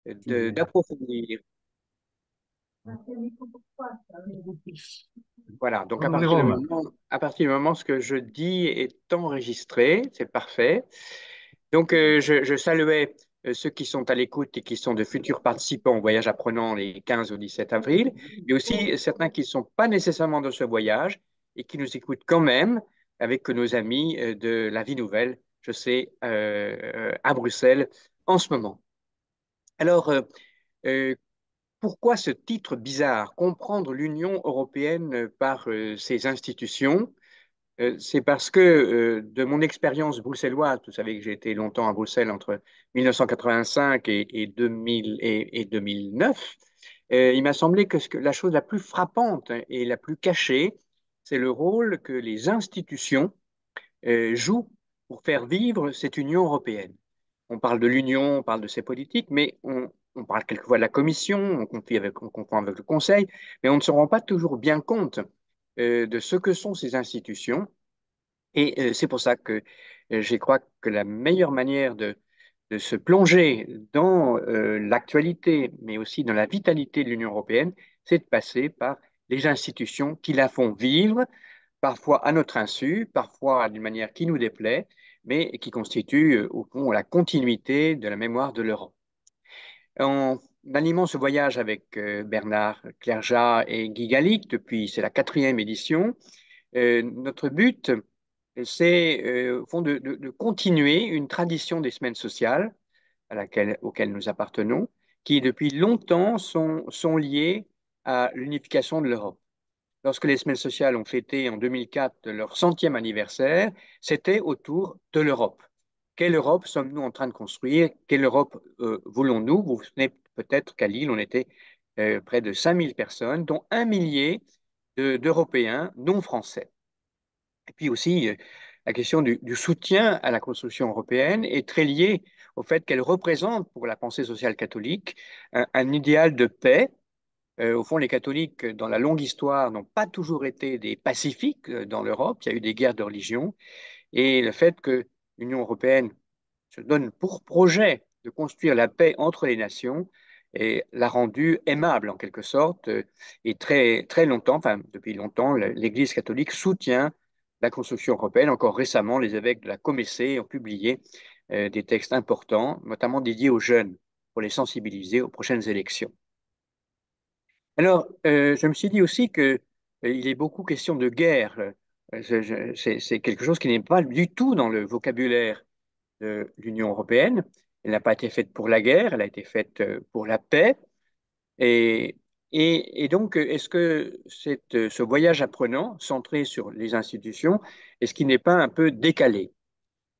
d'approfondir. Voilà, donc Bonjour Jérôme. à partir du moment ce que je dis est enregistré, c'est parfait. Donc, je saluais ceux qui sont à l'écoute et qui sont de futurs participants au voyage apprenant les 15 au 17 avril, mais aussi certains qui ne sont pas nécessairement dans ce voyage et qui nous écoutent quand même avec nos amis de la Vie Nouvelle, je sais, à Bruxelles en ce moment. Alors, euh, pourquoi ce titre bizarre, comprendre l'Union européenne par ses institutions? C'est parce que de mon expérience bruxelloise, vous savez que j'ai été longtemps à Bruxelles entre 1985 et 2000 et 2009, il m'a semblé que, la chose la plus frappante et la plus cachée, c'est le rôle que les institutions jouent pour faire vivre cette Union européenne. On parle de l'Union, on parle de ses politiques, mais on parle quelquefois de la Commission, on confond avec le Conseil, mais on ne se rend pas toujours bien compte de ce que sont ces institutions et c'est pour ça que je crois que la meilleure manière de se plonger dans l'actualité, mais aussi dans la vitalité de l'Union européenne, c'est de passer par les institutions qui la font vivre, parfois à notre insu, parfois d'une manière qui nous déplaît, mais qui constituent au fond la continuité de la mémoire de l'Europe. En animant ce voyage avec Bernard Clerjat et Guy Gallic, depuis c'est la quatrième édition, notre but, c'est au fond de continuer une tradition des semaines sociales auxquelles nous appartenons, qui depuis longtemps sont liées à l'unification de l'Europe. Lorsque les semaines sociales ont fêté en 2004 leur centième anniversaire, c'était autour de l'Europe. Quelle Europe sommes-nous en train de construire? Quelle Europe voulons-nous? Vous vous souvenez peut-être qu'à Lille, on était près de 5000 personnes, dont un millier d'Européens non français. Et puis aussi, la question du soutien à la construction européenne est très liée au fait qu'elle représente pour la pensée sociale catholique un idéal de paix. Au fond, les catholiques, dans la longue histoire, n'ont pas toujours été des pacifiques dans l'Europe. Il y a eu des guerres de religion. Et le fait que l'Union européenne se donne pour projet de construire la paix entre les nations et l'a rendu aimable en quelque sorte. Et très longtemps, enfin depuis longtemps, l'Église catholique soutient la construction européenne. Encore récemment, les évêques de la Comessée ont publié des textes importants, notamment dédiés aux jeunes, pour les sensibiliser aux prochaines élections. Alors, je me suis dit aussi que il est beaucoup question de guerre. C'est quelque chose qui n'est pas du tout dans le vocabulaire de l'Union européenne. Elle n'a pas été faite pour la guerre, elle a été faite pour la paix. Et, et donc, est-ce que ce voyage apprenant, centré sur les institutions, est-ce qu'il n'est pas un peu décalé?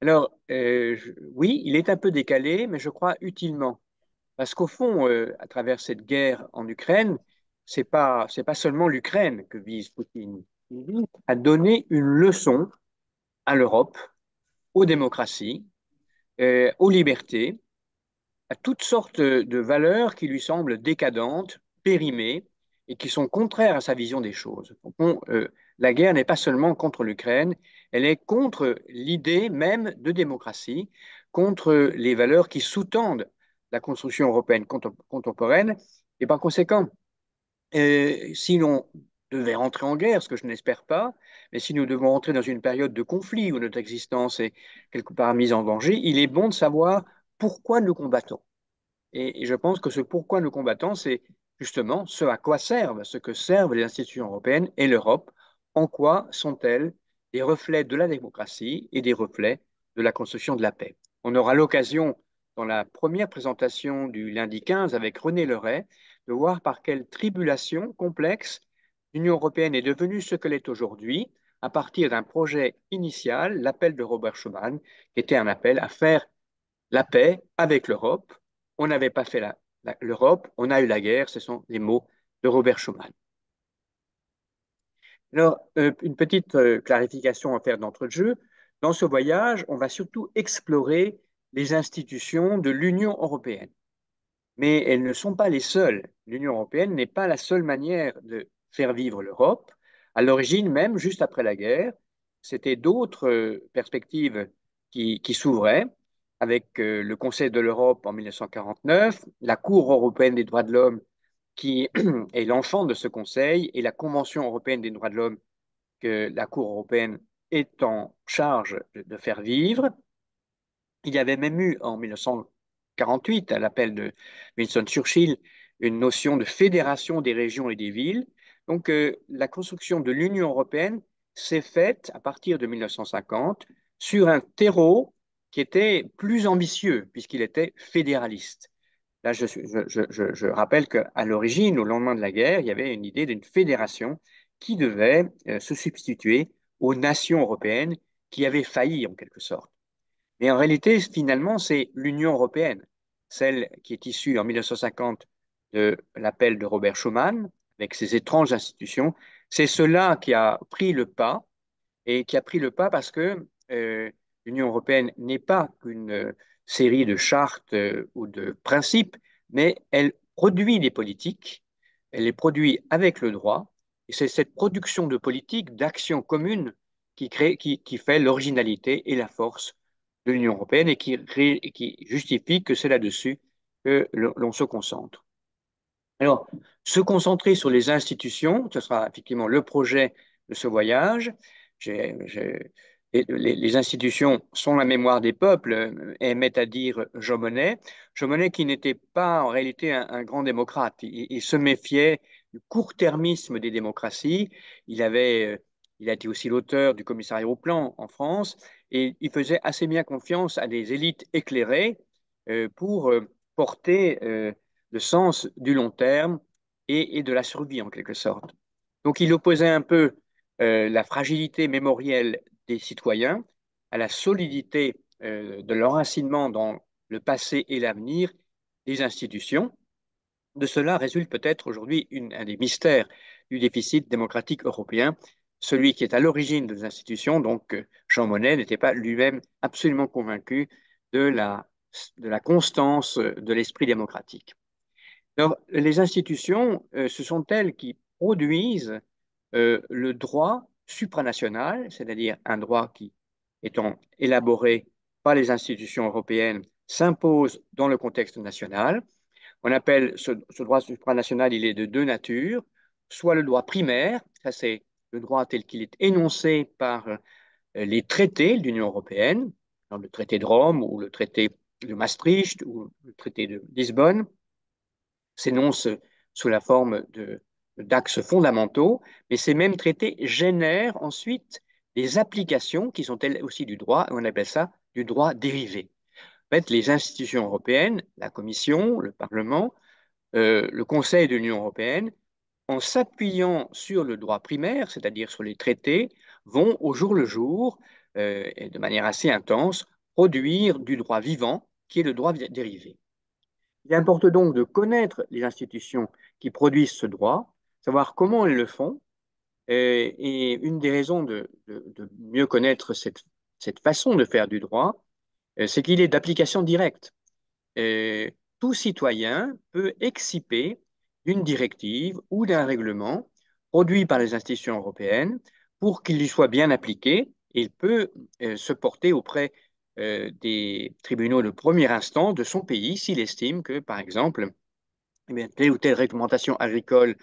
Alors, oui, il est un peu décalé, mais je crois utilement. Parce qu'au fond, à travers cette guerre en Ukraine, c'est pas seulement l'Ukraine que vise Poutine. Il vise à donner une leçon à l'Europe, aux démocraties, aux libertés, à toutes sortes de valeurs qui lui semblent décadentes, périmées et qui sont contraires à sa vision des choses. Au fond, la guerre n'est pas seulement contre l'Ukraine, elle est contre l'idée même de démocratie, contre les valeurs qui sous-tendent la construction européenne contemporaine. Et par conséquent, si l'on devait rentrer en guerre, ce que je n'espère pas, mais si nous devons entrer dans une période de conflit où notre existence est quelque part mise en danger, il est bon de savoir pourquoi nous combattons. Et je pense que ce pourquoi nous combattons, c'est justement ce à quoi servent, ce que servent les institutions européennes et l'Europe. En quoi sont-elles des reflets de la démocratie et des reflets de la construction de la paix? On aura l'occasion, dans la première présentation du lundi 15 avec René Leray, de voir par quelle tribulation complexe l'Union européenne est devenue ce qu'elle est aujourd'hui, à partir d'un projet initial, l'appel de Robert Schuman, qui était un appel à faire la paix avec l'Europe. On n'avait pas fait l'Europe, on a eu la guerre, ce sont les mots de Robert Schuman. Alors, une petite clarification à faire d'entrée de jeu. Dans ce voyage, on va surtout explorer les institutions de l'Union européenne. Mais elles ne sont pas les seules. L'Union européenne n'est pas la seule manière de faire vivre l'Europe. À l'origine, même juste après la guerre, c'était d'autres perspectives qui s'ouvraient. avec le Conseil de l'Europe en 1949, la Cour européenne des droits de l'homme qui est l'enfant de ce Conseil et la Convention européenne des droits de l'homme que la Cour européenne est en charge de faire vivre. Il y avait même eu en 1948, à l'appel de Winston Churchill, une notion de fédération des régions et des villes. Donc, la construction de l'Union européenne s'est faite à partir de 1950 sur un terreau qui était plus ambitieux, puisqu'il était fédéraliste. Là, je rappelle qu'à l'origine, au lendemain de la guerre, il y avait une idée d'une fédération qui devait se substituer aux nations européennes qui avaient failli en quelque sorte. Mais en réalité, finalement, c'est l'Union européenne, celle qui est issue en 1950 de l'appel de Robert Schuman, avec ses étranges institutions. C'est cela qui a pris le pas, et qui a pris le pas parce que l'Union européenne n'est pas une série de chartes ou de principes, mais elle produit des politiques, elle les produit avec le droit, et c'est cette production de politiques, d'actions communes qui fait l'originalité et la force de l'Union européenne et qui justifie que c'est là-dessus que l'on se concentre. Alors, se concentrer sur les institutions, ce sera effectivement le projet de ce voyage. J'ai- j'ai- les institutions sont la mémoire des peuples, aimait à dire Jean Monnet. Jean Monnet qui n'était pas en réalité un grand démocrate. Il se méfiait du court-termisme des démocraties. Il a été aussi l'auteur du commissariat au plan en France et il faisait assez bien confiance à des élites éclairées pour porter le sens du long terme et de la survie en quelque sorte. Donc il opposait un peu la fragilité mémorielle des citoyens à la solidité de l'enracinement dans le passé et l'avenir des institutions. De cela résulte peut-être aujourd'hui un des mystères du déficit démocratique européen. Celui qui est à l'origine des institutions, donc Jean Monnet, n'était pas lui-même absolument convaincu de de la constance de l'esprit démocratique. Alors, les institutions, ce sont elles qui produisent le droit supranational, c'est-à-dire un droit qui, étant élaboré par les institutions européennes, s'impose dans le contexte national. On appelle ce droit supranational, il est de deux natures, soit le droit primaire, ça c'est le droit tel qu'il est énoncé par les traités de l'Union européenne, dans le traité de Rome ou le traité de Maastricht ou le traité de Lisbonne, s'énoncent sous la forme d'axes fondamentaux, mais ces mêmes traités génèrent ensuite des applications qui sont elles aussi du droit, et on appelle ça du droit dérivé. En fait, les institutions européennes, la Commission, le Parlement, le Conseil de l'Union européenne, en s'appuyant sur le droit primaire, c'est-à-dire sur les traités, vont au jour le jour, et de manière assez intense, produire du droit vivant, qui est le droit dérivé. Il importe donc de connaître les institutions qui produisent ce droit, savoir comment elles le font. Et une des raisons de mieux connaître cette façon de faire du droit, c'est qu'il est d'application directe. Tout citoyen peut exciper d'une directive ou d'un règlement produit par les institutions européennes pour qu'il lui soit bien appliqué. Et il peut se porter auprès des tribunaux de première instance de son pays s'il estime que, par exemple, eh bien, telle ou telle réglementation agricole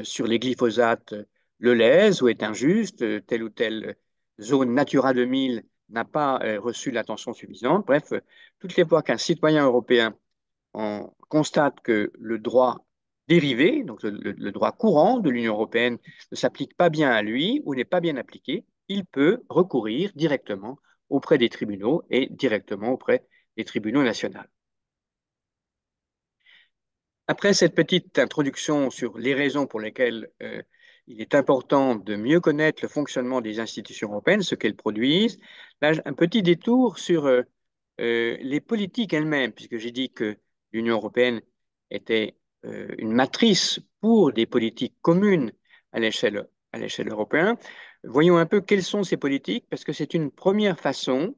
sur les glyphosates le lèse ou est injuste, telle ou telle zone Natura 2000 n'a pas reçu l'attention suffisante. Bref, toutes les fois qu'un citoyen européen on constate que le droit dérivé, donc le droit courant de l'Union européenne, ne s'applique pas bien à lui ou n'est pas bien appliqué, il peut recourir directement auprès des tribunaux et directement auprès des tribunaux nationaux. Après cette petite introduction sur les raisons pour lesquelles il est important de mieux connaître le fonctionnement des institutions européennes, ce qu'elles produisent, là, un petit détour sur les politiques elles-mêmes, puisque j'ai dit que l'Union européenne était une matrice pour des politiques communes à l'échelle européenne. Voyons un peu quelles sont ces politiques, parce que c'est une première façon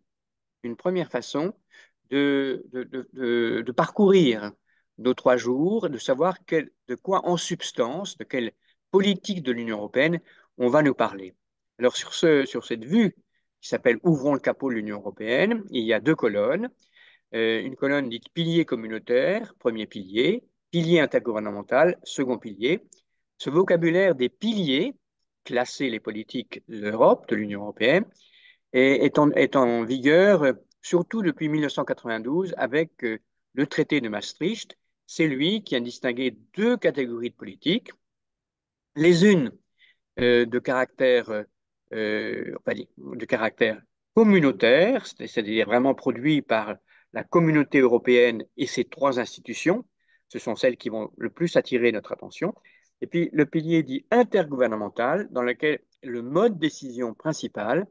de parcourir nos 3 jours, de savoir de quoi en substance, de quelle politique de l'Union européenne on va nous parler. Alors sur cette vue qui s'appelle Ouvrons le capot de l'Union européenne, il y a 2 colonnes. une colonne dite pilier communautaire, premier pilier, pilier intergouvernemental, second pilier. Ce vocabulaire des piliers, classer les politiques de l'Europe, de l'Union européenne, est en vigueur surtout depuis 1992 avec le traité de Maastricht. C'est lui qui a distingué deux catégories de politiques, les unes de caractère, de caractère communautaire, c'est-à-dire vraiment produit par la communauté européenne et ses trois institutions. Ce sont celles qui vont le plus attirer notre attention. Et puis le pilier dit intergouvernemental, dans lequel le mode de décision principal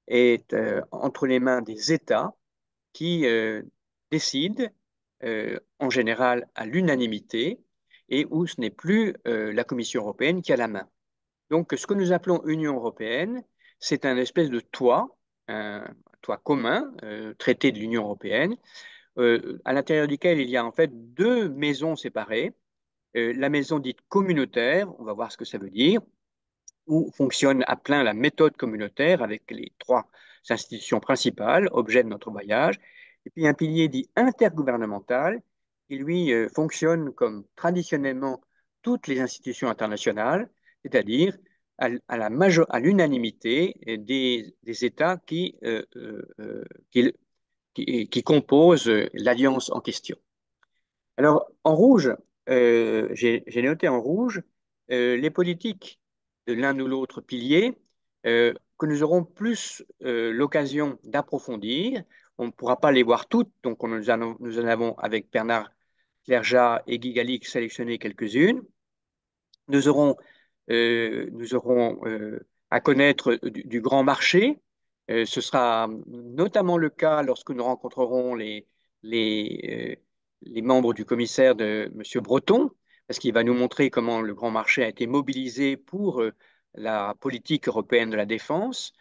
est entre les mains des États qui décident en général à l'unanimité et où ce n'est plus la Commission européenne qui a la main. Donc, ce que nous appelons Union européenne, c'est un espèce de toit, un toit commun, traité de l'Union européenne, à l'intérieur duquel il y a en fait deux maisons séparées. La maison dite communautaire, on va voir ce que ça veut dire, où fonctionne à plein la méthode communautaire avec les trois institutions principales, objet de notre voyage, et puis un pilier dit intergouvernemental, qui lui fonctionne comme traditionnellement toutes les institutions internationales, c'est-à-dire à l'unanimité des États qui composent l'alliance en question. Alors, en rouge, j'ai noté en rouge les politiques de l'un ou l'autre pilier que nous aurons plus l'occasion d'approfondir. On ne pourra pas les voir toutes, donc nous en avons avec Bernard Clerjat et Guy Gallic sélectionné quelques-unes. Nous aurons à connaître du grand marché. Ce sera notamment le cas lorsque nous rencontrerons les, les membres du commissaire de M. Breton, parce qu'il va nous montrer comment le grand marché a été mobilisé pour la politique européenne de la défense.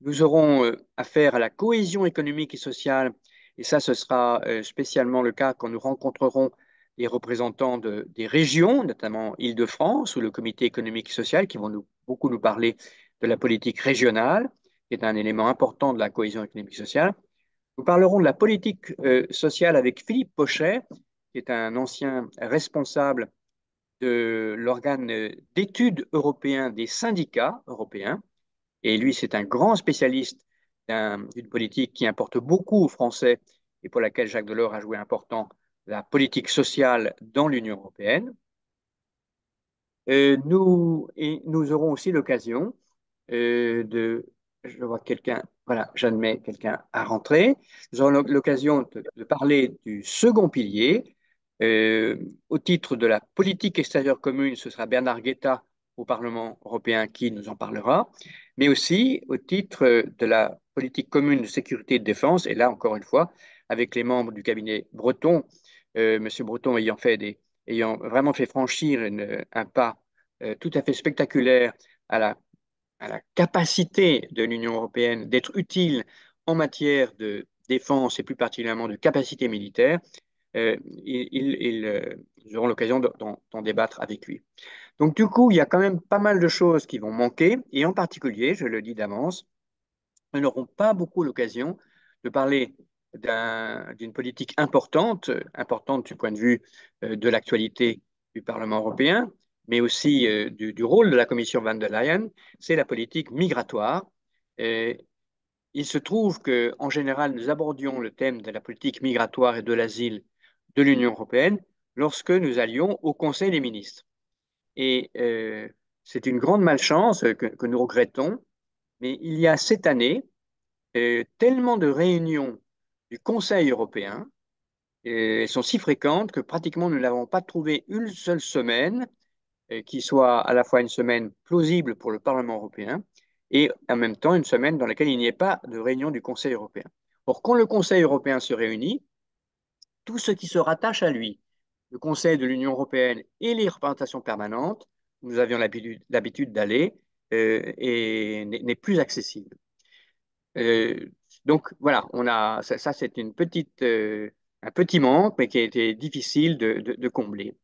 Nous aurons affaire à la cohésion économique et sociale, et ça, ce sera spécialement le cas quand nous rencontrerons les représentants des régions, notamment Île-de-France ou le Comité économique et social, qui vont beaucoup nous parler de la politique régionale, qui est un élément important de la cohésion économique et sociale. Nous parlerons de la politique sociale avec Philippe Pochet, qui est un ancien responsable de l'organe d'études européen des syndicats européens. Et lui, c'est un grand spécialiste d'une politique qui importe beaucoup aux Français et pour laquelle Jacques Delors a joué important, la politique sociale dans l'Union européenne. Nous aurons aussi l'occasion je vois quelqu'un, voilà, j'admets quelqu'un à rentrer. Nous aurons l'occasion de parler du second pilier. Au titre de la politique extérieure commune, ce sera Bernard Guetta au Parlement européen qui nous en parlera, mais aussi au titre de la politique commune de sécurité et de défense, et là encore une fois, avec les membres du cabinet Breton, Monsieur Breton ayant vraiment fait franchir un pas tout à fait spectaculaire à la capacité de l'Union européenne d'être utile en matière de défense et plus particulièrement de capacité militaire, ils auront l'occasion d'en débattre avec lui. Donc du coup, il y a quand même pas mal de choses qui vont manquer, et en particulier, je le dis d'avance, nous n'aurons pas beaucoup l'occasion de parler d'une politique importante, importante du point de vue de l'actualité du Parlement européen, mais aussi du rôle de la Commission van der Leyen, c'est la politique migratoire. Et il se trouve qu'en général, nous abordions le thème de la politique migratoire et de l'asile de l'Union européenne lorsque nous allions au Conseil des ministres. Et c'est une grande malchance que nous regrettons, mais il y a cette année tellement de réunions du Conseil européen, elles sont si fréquentes que pratiquement nous n'avons pas trouvé une seule semaine qui soit à la fois une semaine plausible pour le Parlement européen et en même temps une semaine dans laquelle il n'y ait pas de réunion du Conseil européen. Or, quand le Conseil européen se réunit, tout ce qui se rattache à lui, le Conseil de l'Union européenne et les représentations permanentes, où nous avions l'habitude d'aller, n'est plus accessible. Euh, donc voilà, ça c'est un petit manque, mais qui a été difficile de combler.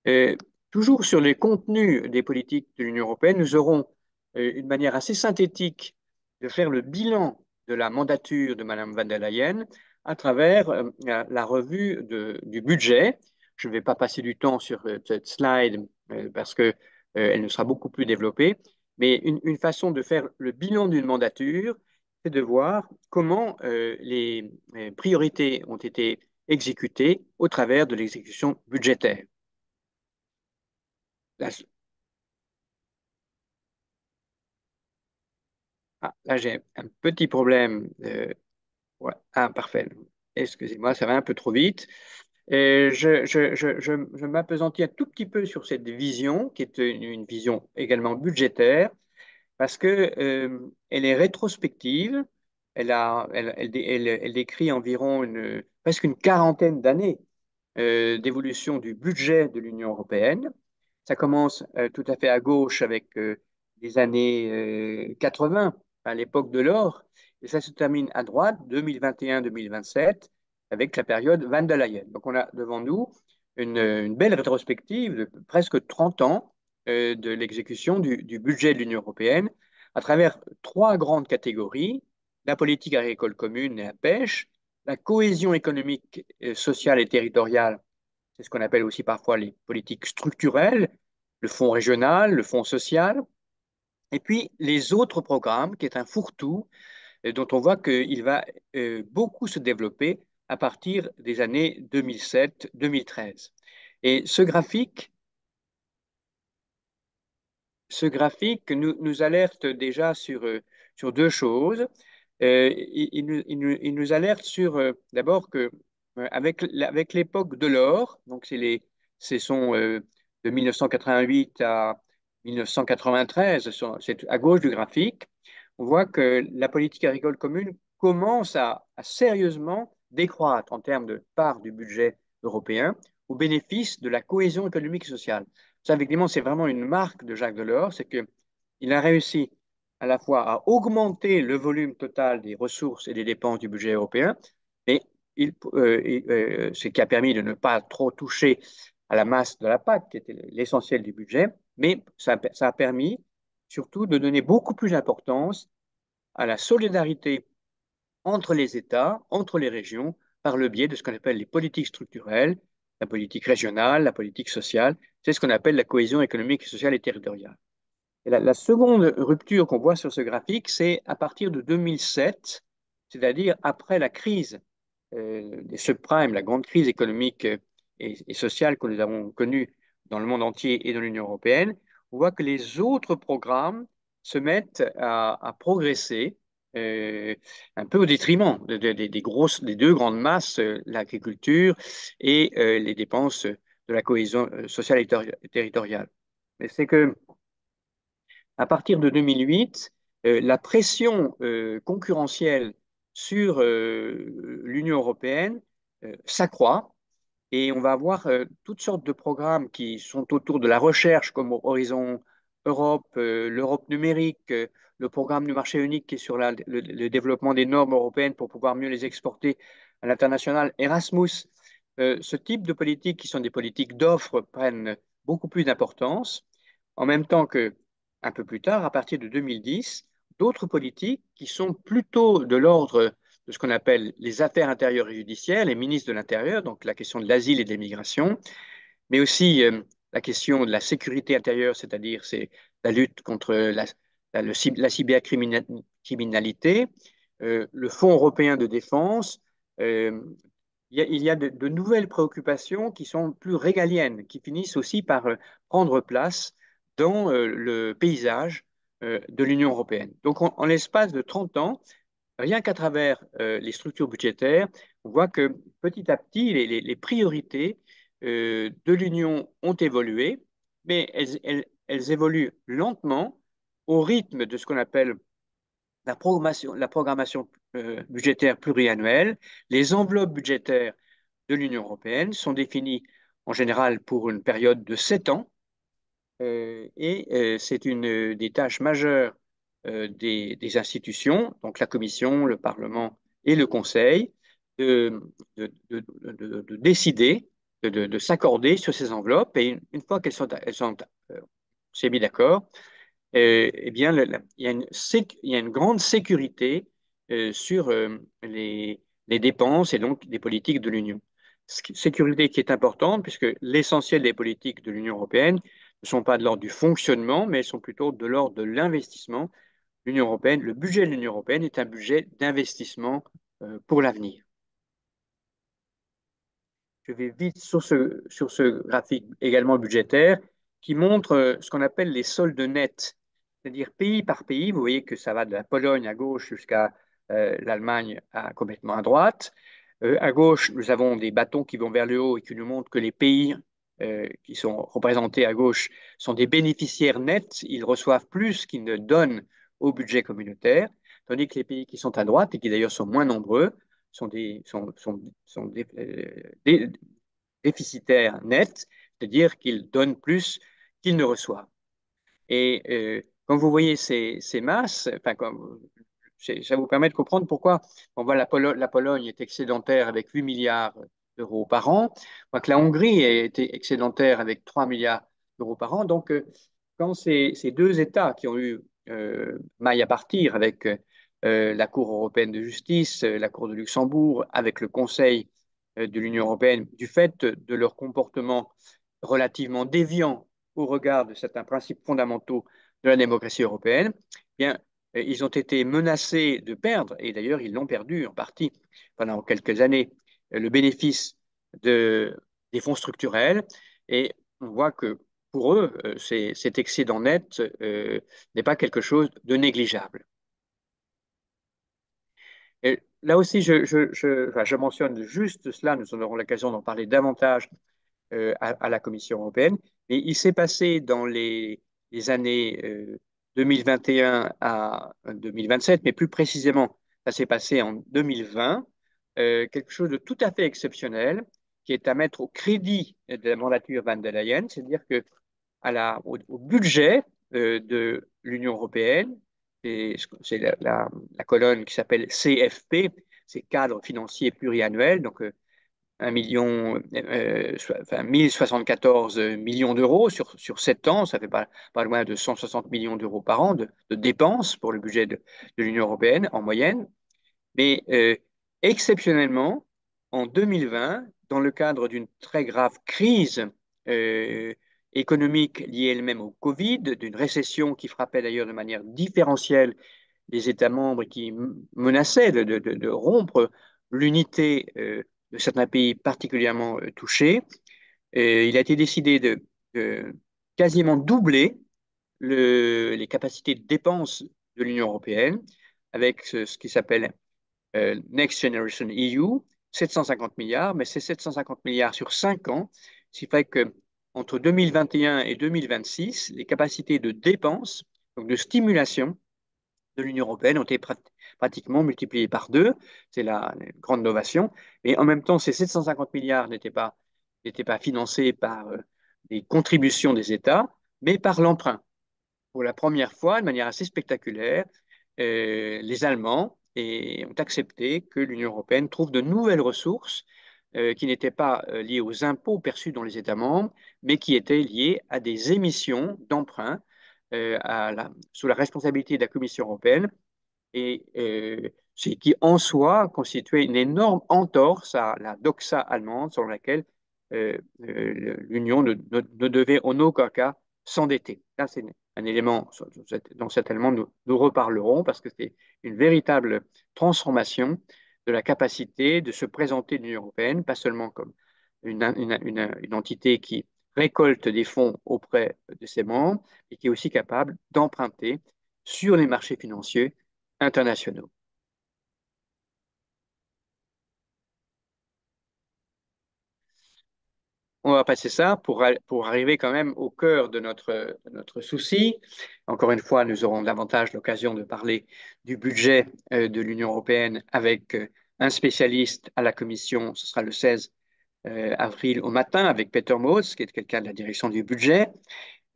Euh, Toujours sur les contenus des politiques de l'Union européenne, nous aurons une manière assez synthétique de faire le bilan de la mandature de Mme van der Leyen à travers la revue du budget. Je ne vais pas passer du temps sur cette slide parce que elle ne sera beaucoup plus développée, mais une façon de faire le bilan d'une mandature, c'est de voir comment les priorités ont été exécutées au travers de l'exécution budgétaire. Là, là, j'ai un petit problème. Ouais. Ah, parfait. Excusez-moi, ça va un peu trop vite. Je m'appesantis un tout petit peu sur cette vision, qui est une vision également budgétaire, parce que, elle est rétrospective. Elle décrit environ presque une quarantaine d'années d'évolution du budget de l'Union européenne. Ça commence tout à fait à gauche avec les années 80, à l'époque de l'or, et ça se termine à droite, 2021-2027, avec la période Van der Leyen. Donc on a devant nous une belle rétrospective de presque 30 ans de l'exécution du budget de l'Union européenne à travers trois grandes catégories: la politique agricole commune et la pêche, la cohésion économique, sociale et territoriale, c'est ce qu'on appelle aussi parfois les politiques structurelles, le fonds régional, le fonds social, et puis les autres programmes, qui est un fourre-tout, dont on voit qu'il va beaucoup se développer à partir des années 2007-2013. Et ce graphique nous alerte déjà sur deux choses. Il nous alerte sur, d'abord, que avec l'époque de l'or, donc ce sont de 1988 à 1993, c'est à gauche du graphique, on voit que la politique agricole commune commence à sérieusement décroître en termes de part du budget européen au bénéfice de la cohésion économique et sociale. Ça, effectivement, c'est vraiment une marque de Jacques Delors, c'est qu'il a réussi à la fois à augmenter le volume total des ressources et des dépenses du budget européen, mais ce qui a permis de ne pas trop toucher à la masse de la PAC, qui était l'essentiel du budget, mais ça a permis surtout de donner beaucoup plus d'importance à la solidarité entre les États, entre les régions, par le biais de ce qu'on appelle les politiques structurelles, la politique régionale, la politique sociale. C'est ce qu'on appelle la cohésion économique, sociale et territoriale. Et la seconde rupture qu'on voit sur ce graphique, c'est à partir de 2007, c'est-à-dire après la crise des subprimes, la grande crise économique et sociale que nous avons connue dans le monde entier et dans l'Union européenne. On voit que les autres programmes se mettent à progresser un peu au détriment des deux grandes masses, l'agriculture et les dépenses de la cohésion sociale et territoriale. Mais c'est que à partir de 2008, la pression concurrentielle sur l'Union européenne s'accroît et on va avoir toutes sortes de programmes qui sont autour de la recherche, comme Horizon Europe, l'Europe numérique, le programme du marché unique qui est sur le développement des normes européennes pour pouvoir mieux les exporter à l'international, Erasmus. Ce type de politiques, qui sont des politiques d'offres, prennent beaucoup plus d'importance, en même temps que, un peu plus tard, à partir de 2010, d'autres politiques qui sont plutôt de l'ordre de ce qu'on appelle les affaires intérieures et judiciaires, les ministres de l'Intérieur, donc la question de l'asile et de l'immigration, mais aussi la question de la sécurité intérieure, c'est-à-dire la lutte contre la cybercriminalité, le Fonds européen de défense. euh, il y a de nouvelles préoccupations qui sont plus régaliennes, qui finissent aussi par prendre place dans le paysage de l'Union européenne. Donc, en l'espace de 30 ans, rien qu'à travers les structures budgétaires, on voit que petit à petit, les priorités de l'Union ont évolué, mais elles évoluent lentement au rythme de ce qu'on appelle la programmation budgétaire pluriannuelle. Les enveloppes budgétaires de l'Union européenne sont définies en général pour une période de 7 ans et c'est une des tâches majeures des institutions, donc la Commission, le Parlement et le Conseil, de décider, de s'accorder sur ces enveloppes. Et une fois elles sont s'est mis d'accord, eh bien, il y a une grande sécurité sur les dépenses et donc des politiques de l'Union. Sécurité qui est importante puisque l'essentiel des politiques de l'Union européenne ne sont pas de l'ordre du fonctionnement, mais elles sont plutôt de l'ordre de l'investissement. L'Union européenne, le budget de l'Union européenne est un budget d'investissement pour l'avenir. Je vais vite sur ce graphique également budgétaire qui montre ce qu'on appelle les soldes nets, c'est-à-dire pays par pays. Vous voyez que ça va de la Pologne à gauche jusqu'à l'Allemagne complètement à droite. À gauche, nous avons des bâtons qui vont vers le haut et qui nous montrent que les pays qui sont représentés à gauche sont des bénéficiaires nets. Ils reçoivent plus qu'ils ne donnent au budget communautaire, tandis que les pays qui sont à droite, et qui d'ailleurs sont moins nombreux, sont déficitaires nets, c'est-à-dire qu'ils donnent plus qu'ils ne reçoivent. Et quand vous voyez ces masses, enfin, ça vous permet de comprendre pourquoi on voit la Pologne est excédentaire avec 8 milliards d'euros par an, voit que la Hongrie est excédentaire avec 3 milliards d'euros par an. Donc, quand ces deux États qui ont eu maille à partir avec la Cour européenne de justice, la Cour de Luxembourg, avec le Conseil de l'Union européenne, du fait de leur comportement relativement déviant au regard de certains principes fondamentaux de la démocratie européenne, eh bien, ils ont été menacés de perdre, et d'ailleurs ils l'ont perdu en partie pendant quelques années, le bénéfice des fonds structurels. Et on voit que pour eux, cet excédent net n'est pas quelque chose de négligeable. Et là aussi, enfin, je mentionne juste cela, nous en aurons l'occasion d'en parler davantage à la Commission européenne. Mais il s'est passé dans les années 2021 à 2027, mais plus précisément, ça s'est passé en 2020, quelque chose de tout à fait exceptionnel qui est à mettre au crédit de la mandature Van der Leyen, c'est-à-dire que au budget de l'Union européenne, c'est la colonne qui s'appelle CFP, c'est cadre financier pluriannuel, donc 1 million, enfin 1074 millions d'euros sur 7 ans, ça fait pas loin de 160 millions d'euros par an de dépenses pour le budget de l'Union européenne en moyenne. Mais exceptionnellement, en 2020, dans le cadre d'une très grave crise euh, économique liée elle-même au Covid, d'une récession qui frappait d'ailleurs de manière différentielle les États membres et qui menaçait de rompre l'unité de certains pays particulièrement touchés, il a été décidé de quasiment doubler les capacités de dépenses de l'Union européenne avec ce qui s'appelle Next Generation EU, 750 milliards, mais c'est 750 milliards sur 5 ans, ce qui fait que entre 2021 et 2026, les capacités de dépenses, donc de stimulation de l'Union européenne ont été pratiquement multipliées par deux. C'est la grande innovation. Mais en même temps, ces 750 milliards n'étaient pas financés par des contributions des États, mais par l'emprunt. Pour la première fois, de manière assez spectaculaire, les Allemands ont accepté que l'Union européenne trouve de nouvelles ressources qui n'étaient pas liées aux impôts perçus dans les États membres, mais qui étaient liées à des émissions d'emprunts sous la responsabilité de la Commission européenne et ce qui en soi constituait une énorme entorse à la doxa allemande selon laquelle l'Union ne devait en aucun cas s'endetter. Là, c'est un élément dont certainement nous reparlerons parce que c'est une véritable transformation de la capacité de se présenter de l'Union européenne, pas seulement comme une entité qui récolte des fonds auprès de ses membres, mais qui est aussi capable d'emprunter sur les marchés financiers internationaux. On va passer ça pour arriver quand même au cœur de notre souci. Encore une fois, nous aurons davantage l'occasion de parler du budget de l'Union européenne avec un spécialiste à la Commission. Ce sera le 16 avril au matin avec Peter Moos, qui est quelqu'un de la direction du budget.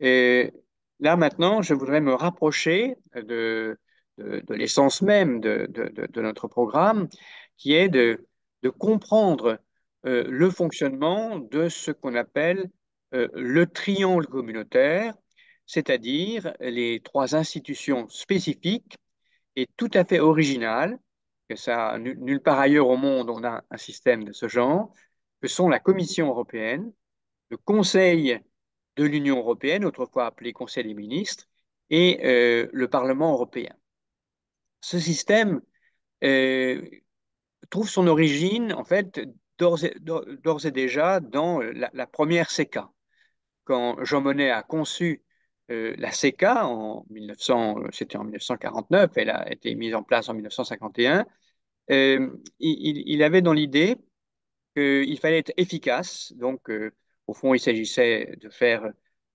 Et là, maintenant, je voudrais me rapprocher de l'essence même de notre programme, qui est de comprendre le fonctionnement de ce qu'on appelle le triangle communautaire, c'est-à-dire les trois institutions spécifiques et tout à fait originales que ça, nulle part ailleurs au monde, on a un système de ce genre, que sont la Commission européenne, le Conseil de l'Union européenne, autrefois appelé Conseil des ministres, et le Parlement européen. Ce système euh, trouve son origine, en fait, d'ores et déjà dans la première CECA. Quand Jean Monnet a conçu la CECA en 1900, c'était en 1949, elle a été mise en place en 1951, il avait dans l'idée qu'il fallait être efficace. Donc, au fond, il s'agissait de faire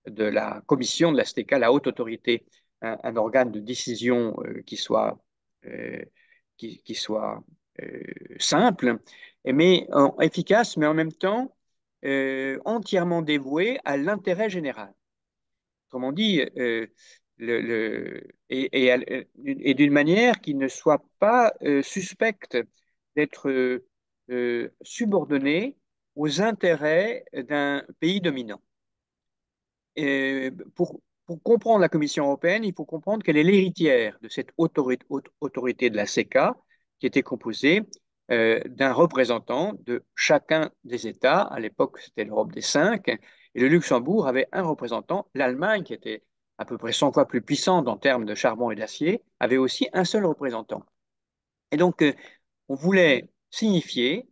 de la commission de la STECA, la haute autorité, un organe de décision euh, qui soit euh, simple, efficace, mais en même temps entièrement dévoué à l'intérêt général. Autrement dit, et d'une manière qui ne soit pas suspecte d'être subordonnée aux intérêts d'un pays dominant. Et pour comprendre la Commission européenne, il faut comprendre qu'elle est l'héritière de cette autorité de la CECA, qui était composée d'un représentant de chacun des États. À l'époque, c'était l'Europe des cinq. Et le Luxembourg avait un représentant. L'Allemagne, qui était à peu près 100 fois plus puissante en termes de charbon et d'acier, avait aussi un seul représentant. Et donc, on voulait signifier,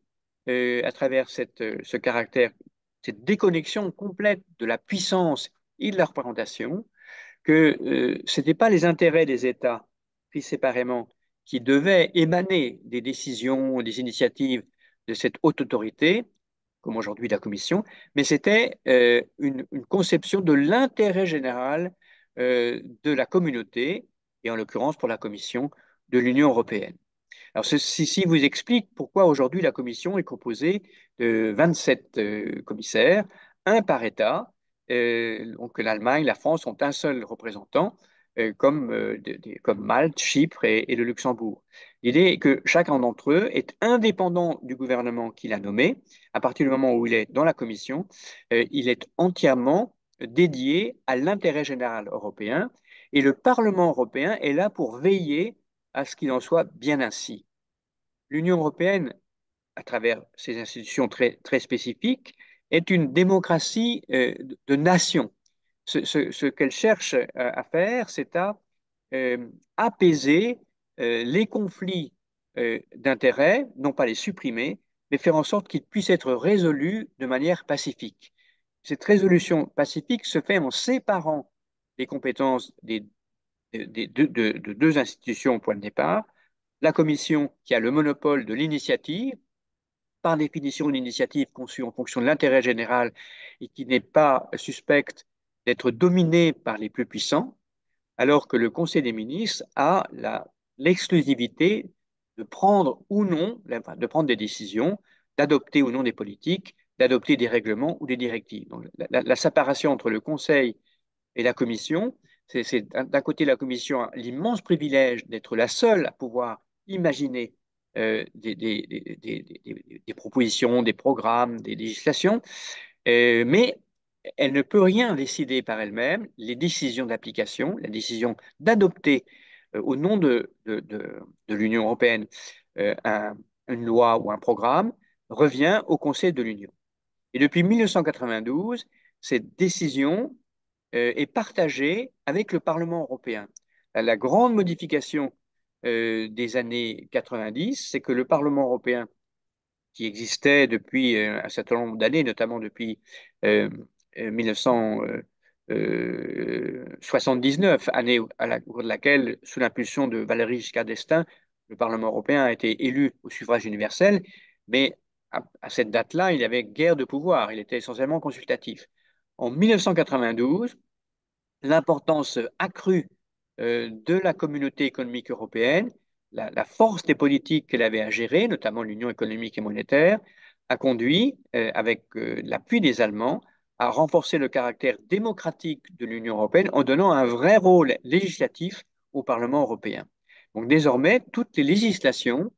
à travers ce caractère, cette déconnexion complète de la puissance et de la représentation, que ce n'étaient pas les intérêts des États pris séparément qui devaient émaner des décisions, des initiatives de cette haute autorité, comme aujourd'hui la Commission, mais c'était une conception de l'intérêt général de la communauté, et en l'occurrence pour la Commission de l'Union européenne. Alors, ceci vous explique pourquoi aujourd'hui la Commission est composée de 27 commissaires, un par État. Donc l'Allemagne, la France ont un seul représentant, comme Malte, Chypre et le Luxembourg. L'idée est que chacun d'entre eux est indépendant du gouvernement qui l'a nommé. À partir du moment où il est dans la Commission, il est entièrement dédié à l'intérêt général européen. Et le Parlement européen est là pour veiller à ce qu'il en soit bien ainsi. L'Union européenne, à travers ses institutions très spécifiques, est une démocratie de nations. Ce qu'elle cherche à faire, c'est à apaiser les conflits d'intérêts, non pas les supprimer, mais faire en sorte qu'ils puissent être résolus de manière pacifique. Cette résolution pacifique se fait en séparant les compétences de deux institutions au point de départ, la Commission qui a le monopole de l'initiative, par définition une initiative conçue en fonction de l'intérêt général et qui n'est pas suspecte d'être dominée par les plus puissants, alors que le Conseil des ministres a l'exclusivité de prendre ou non, de prendre des décisions, d'adopter ou non des politiques, d'adopter des règlements ou des directives. Donc, la séparation entre le Conseil et la Commission, c'est d'un côté la Commission a l'immense privilège d'être la seule à pouvoir imaginer des propositions, des programmes, des législations, mais elle ne peut rien décider par elle-même. Les décisions d'application, la décision d'adopter au nom de l'Union européenne une loi ou un programme revient au Conseil de l'Union. Et depuis 1992, cette décision est partagée avec le Parlement européen. La grande modification des années 90, c'est que le Parlement européen, qui existait depuis un certain nombre d'années, notamment depuis 1979, année au cours de laquelle, sous l'impulsion de Valéry Giscard d'Estaing, le Parlement européen a été élu au suffrage universel, mais à cette date-là, il n'avait guère de pouvoir, il était essentiellement consultatif. En 1992, l'importance accrue de la communauté économique européenne, la force des politiques qu'elle avait à gérer, notamment l'Union économique et monétaire, a conduit, avec l'appui des Allemands, à renforcer le caractère démocratique de l'Union européenne en donnant un vrai rôle législatif au Parlement européen. Donc désormais, toutes les législations,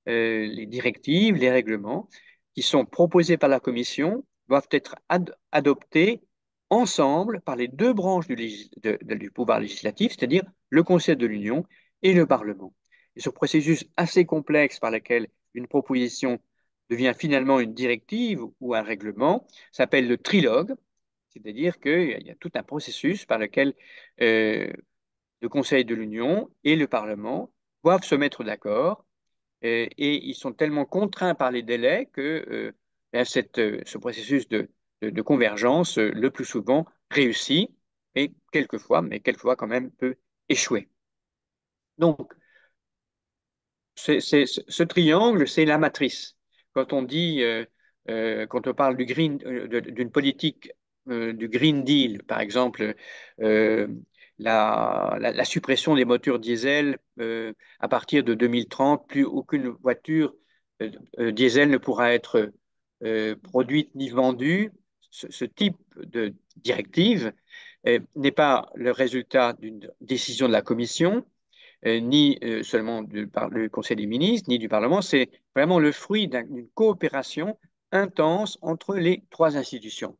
les directives, les règlements qui sont proposés par la Commission doivent être adoptés ensemble par les deux branches du pouvoir législatif, c'est-à-dire le Conseil de l'Union et le Parlement. Et ce processus assez complexe par lequel une proposition devient finalement une directive ou un règlement s'appelle le trilogue, c'est-à-dire qu'il y a tout un processus par lequel euh, le Conseil de l'Union et le Parlement doivent se mettre d'accord et ils sont tellement contraints par les délais que ce processus de convergence, le plus souvent, réussit et quelquefois quand même peut échouer. Donc, ce triangle, c'est la matrice. Quand on dit, quand on parle d'une politique du Green Deal, par exemple, euh, la suppression des moteurs diesel à partir de 2030, plus aucune voiture diesel ne pourra être produite ni vendue. Ce type de directive n'est pas le résultat d'une décision de la Commission, ni seulement par le Conseil des ministres, ni du Parlement. C'est vraiment le fruit d'une coopération intense entre les trois institutions.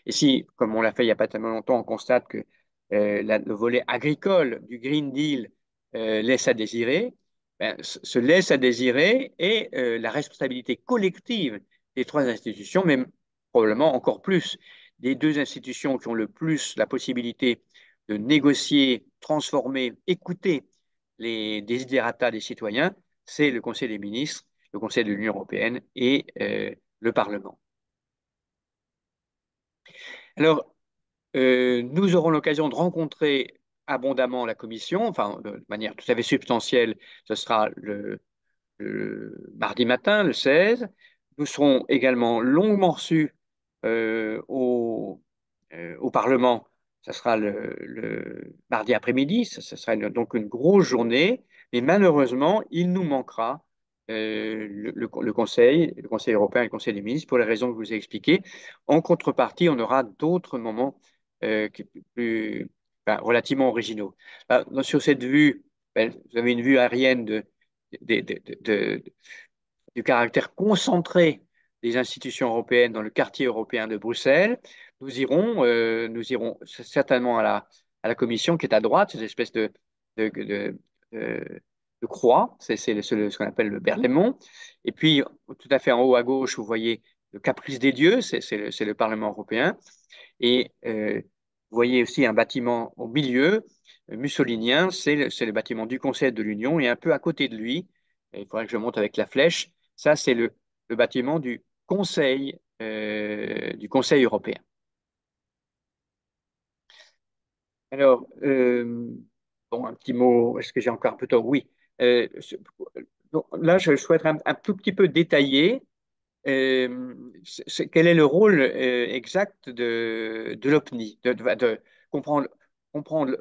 Et si, comme on l'a fait il n'y a pas tellement longtemps, on constate que le volet agricole du Green Deal laisse à désirer, ben, se laisse à désirer et la responsabilité collective des trois institutions, même probablement encore plus des deux institutions qui ont le plus la possibilité de négocier, transformer, écouter les desiderata des citoyens, c'est le Conseil des ministres, le Conseil de l'Union européenne et le Parlement. Alors, nous aurons l'occasion de rencontrer abondamment la Commission, enfin, de manière tout à fait substantielle, ce sera le mardi matin, le 16. Nous serons également longuement reçus au Parlement. Ça sera le mardi après-midi. Ça sera donc une grosse journée. Mais malheureusement, il nous manquera le Conseil européen et le Conseil des ministres pour les raisons que je vous ai expliquées. En contrepartie, on aura d'autres moments relativement originaux. Sur cette vue, vous avez une vue aérienne de, de, de, du caractère concentré des institutions européennes dans le quartier européen de Bruxelles. Nous irons certainement à la Commission qui est à droite, cette espèce de, de, de- de croix, ce qu'on appelle le Berlaymont. Et puis, tout à fait en haut à gauche, vous voyez le Caprice des dieux, c'est le Parlement européen. Et vous voyez aussi un bâtiment au milieu, mussolinien, c'est le bâtiment du Conseil de l'Union. Et un peu à côté de lui, et il faudrait que je monte avec la flèche, ça c'est le bâtiment du Conseil européen. Alors, bon, un petit mot, est-ce que j'ai encore un peu de temps? Oui. Euh, ce- donc, là, je souhaiterais un tout petit peu détailler quel est le rôle exact de l'OPNI, de comprendre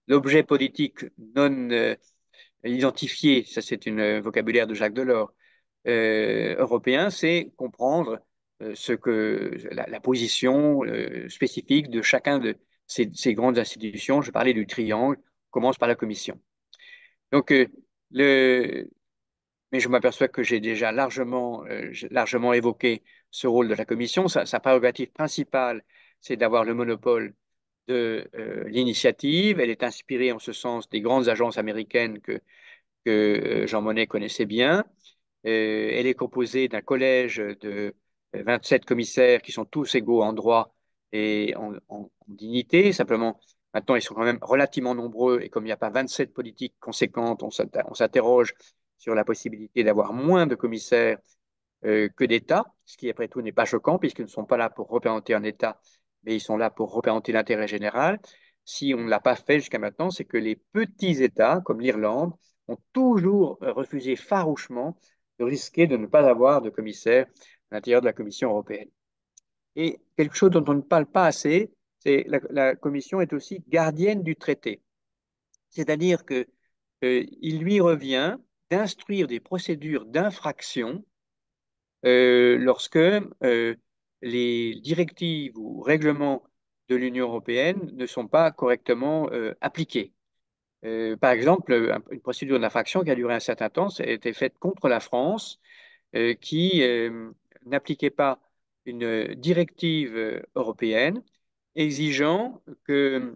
l'objet politique non identifié, ça c'est un vocabulaire de Jacques Delors, européen, c'est comprendre la position spécifique de chacun de ces grandes institutions. Je parlais du triangle, on commence par la Commission. Donc, le, mais je m'aperçois que j'ai largement évoqué ce rôle de la Commission. Sa prérogative principale, c'est d'avoir le monopole de l'initiative. Elle est inspirée en ce sens des grandes agences américaines que Jean Monnet connaissait bien. Elle est composée d'un collège de 27 commissaires qui sont tous égaux en droit et en dignité. Simplement, maintenant, ils sont quand même relativement nombreux et comme il n'y a pas 27 politiques conséquentes, on s'interroge sur la possibilité d'avoir moins de commissaires que d'États, ce qui, après tout, n'est pas choquant puisqu'ils ne sont pas là pour représenter un État, mais ils sont là pour représenter l'intérêt général. Si on ne l'a pas fait jusqu'à maintenant, c'est que les petits États, comme l'Irlande, ont toujours refusé farouchement de risquer de ne pas avoir de commissaire à l'intérieur de la Commission européenne. Et quelque chose dont on ne parle pas assez, c'est la Commission est aussi gardienne du traité. C'est-à-dire que il lui revient d'instruire des procédures d'infraction lorsque les directives ou règlements de l'Union européenne ne sont pas correctement appliqués. Par exemple, une procédure d'infraction qui a duré un certain temps a été faite contre la France qui n'appliquait pas une directive européenne exigeant que,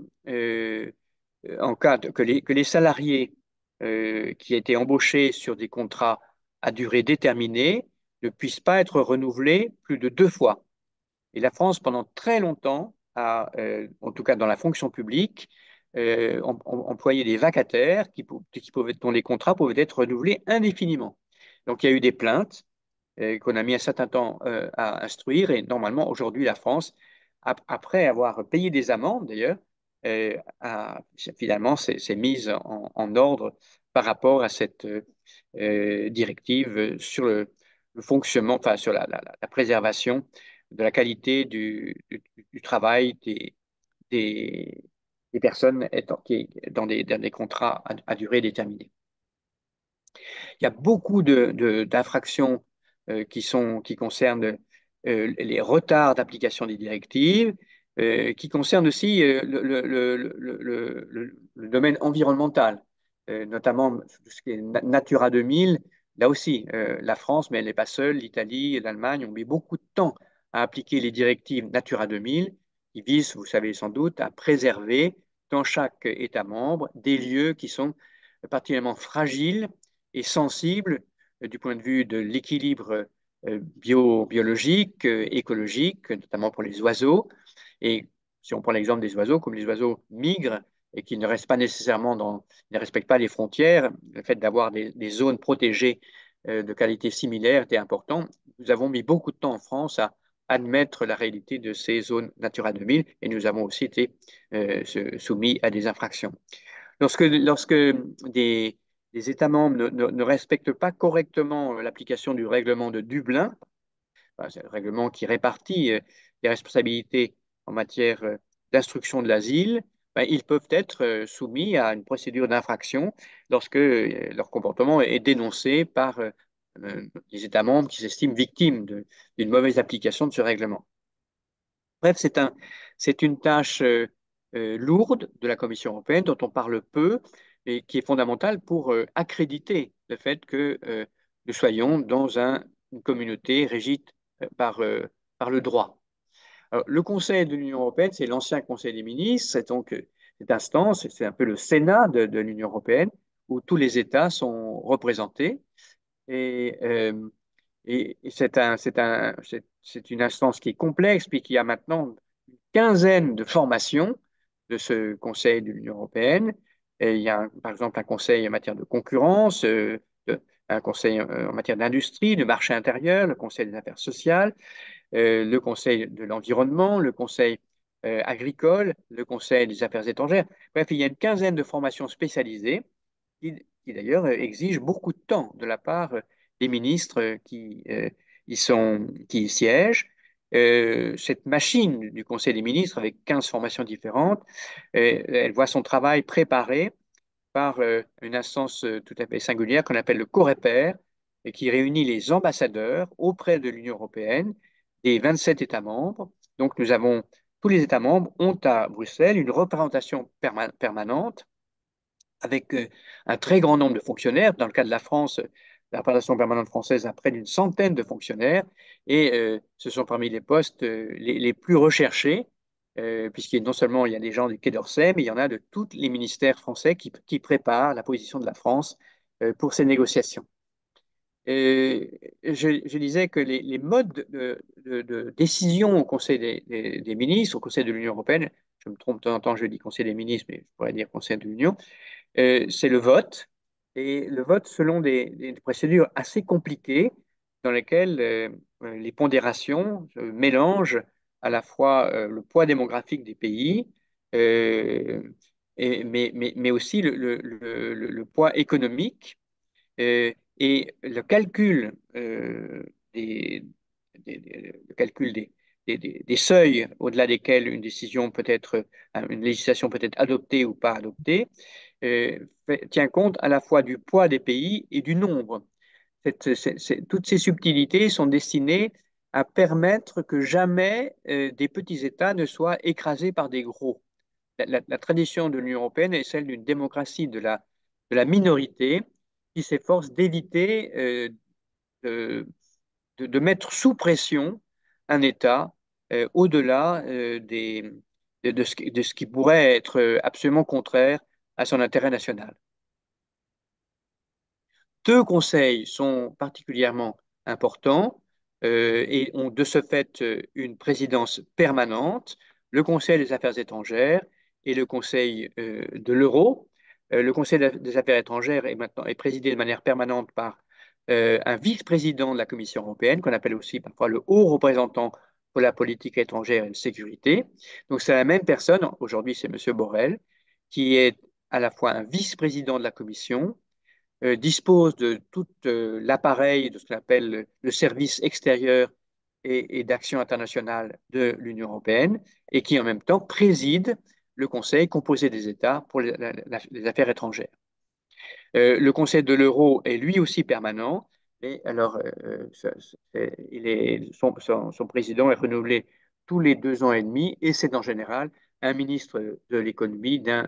en cas que les salariés qui a été embauché sur des contrats à durée déterminée ne puisse pas être renouvelé plus de 2 fois. Et la France, pendant très longtemps, en tout cas dans la fonction publique, employé des vacataires dont les contrats pouvaient être renouvelés indéfiniment. Donc il y a eu des plaintes qu'on a mis un certain temps à instruire. Et normalement, aujourd'hui, la France, après avoir payé des amendes d'ailleurs, finalement, s'est mise en ordre par rapport à cette directive sur le fonctionnement, enfin sur la préservation de la qualité du travail des, des personnes dans des contrats à durée déterminée. Il y a beaucoup d'infractions qui concernent les retards d'application des directives, qui concernent aussi le domaine environnemental, notamment tout ce qui est Natura 2000. Là aussi, la France, mais elle n'est pas seule, l'Italie et l'Allemagne ont mis beaucoup de temps à appliquer les directives Natura 2000, qui visent, vous savez sans doute, à préserver dans chaque État membre des lieux qui sont particulièrement fragiles et sensible du point de vue de l'équilibre biologique, écologique, notamment pour les oiseaux. Et si on prend l'exemple des oiseaux, comme les oiseaux migrent et qu'ils ne restent pas nécessairement ne respectent pas les frontières, le fait d'avoir des zones protégées de qualité similaire était important. Nous avons mis beaucoup de temps en France à admettre la réalité de ces zones Natura 2000 et nous avons aussi été soumis à des infractions. Lorsque des États membres ne respectent pas correctement l'application du règlement de Dublin, enfin, c'est le règlement qui répartit les responsabilités en matière d'instruction de l'asile, ben, ils peuvent être soumis à une procédure d'infraction lorsque leur comportement est dénoncé par les États membres qui s'estiment victimes d'une mauvaise application de ce règlement. Bref, c'est une tâche lourde de la Commission européenne dont on parle peu et qui est fondamentale pour accréditer le fait que nous soyons dans une communauté régie par le droit. Alors, le Conseil de l'Union européenne, c'est l'ancien Conseil des ministres, c'est donc cette instance, c'est un peu le Sénat de l'Union européenne où tous les États sont représentés. Et, c'est une instance qui est complexe, puis qui a maintenant une quinzaine de formations de ce Conseil de l'Union européenne. Et il y a, par exemple, un conseil en matière de concurrence, un conseil en matière d'industrie, de marché intérieur, le conseil des affaires sociales, le conseil de l'environnement, le conseil agricole, le conseil des affaires étrangères. Bref, il y a une quinzaine de formations spécialisées qui d'ailleurs exige beaucoup de temps de la part des ministres qui y siègent. Cette machine du Conseil des ministres, avec 15 formations différentes, elle voit son travail préparé par une instance tout à fait singulière qu'on appelle le COREPER, et qui réunit les ambassadeurs auprès de l'Union européenne des 27 États membres. Donc tous les États membres ont à Bruxelles une représentation permanente avec un très grand nombre de fonctionnaires. Dans le cas de la France, la représentation permanente française a près d'une centaine de fonctionnaires et ce sont parmi les postes les plus recherchés, puisqu'il non seulement il y a des gens du Quai d'Orsay, mais il y en a de tous les ministères français qui préparent la position de la France pour ces négociations. Je disais que les modes de décision au Conseil des ministres, au Conseil de l'Union européenne, je me trompe de temps en temps, je dis Conseil des ministres, mais je pourrais dire Conseil de l'Union, c'est le vote, et le vote selon des procédures assez compliquées dans lesquelles les pondérations mélangent à la fois le poids démographique des pays, euh, mais aussi le poids économique et le calcul, des, le calcul des seuils au-delà desquels une décision peut être, une législation peut être adoptée ou pas adoptée, tient compte à la fois du poids des pays et du nombre. Toutes ces subtilités sont destinées à permettre que jamais des petits États ne soient écrasés par des gros. La tradition de l'Union européenne est celle d'une démocratie de la minorité qui s'efforce d'éviter de, de mettre sous pression un État au-delà de ce qui pourrait être absolument contraire à son intérêt national. Deux conseils sont particulièrement importants et ont de ce fait une présidence permanente, le Conseil des affaires étrangères et le Conseil de l'euro. Le Conseil des affaires étrangères est maintenant est présidé de manière permanente par un vice-président de la Commission européenne, qu'on appelle aussi parfois le haut représentant pour la politique étrangère et la sécurité. Donc c'est la même personne, aujourd'hui c'est M. Borrell, qui est à la fois un vice-président de la Commission, dispose de tout l'appareil de ce qu'on appelle le service extérieur et d'action internationale de l'Union européenne et qui en même temps préside le Conseil composé des États pour les affaires étrangères. Le Conseil de l'euro est lui aussi permanent, et alors son président est renouvelé tous les 2 ans et demi et c'est en général un ministre de l'économie d'un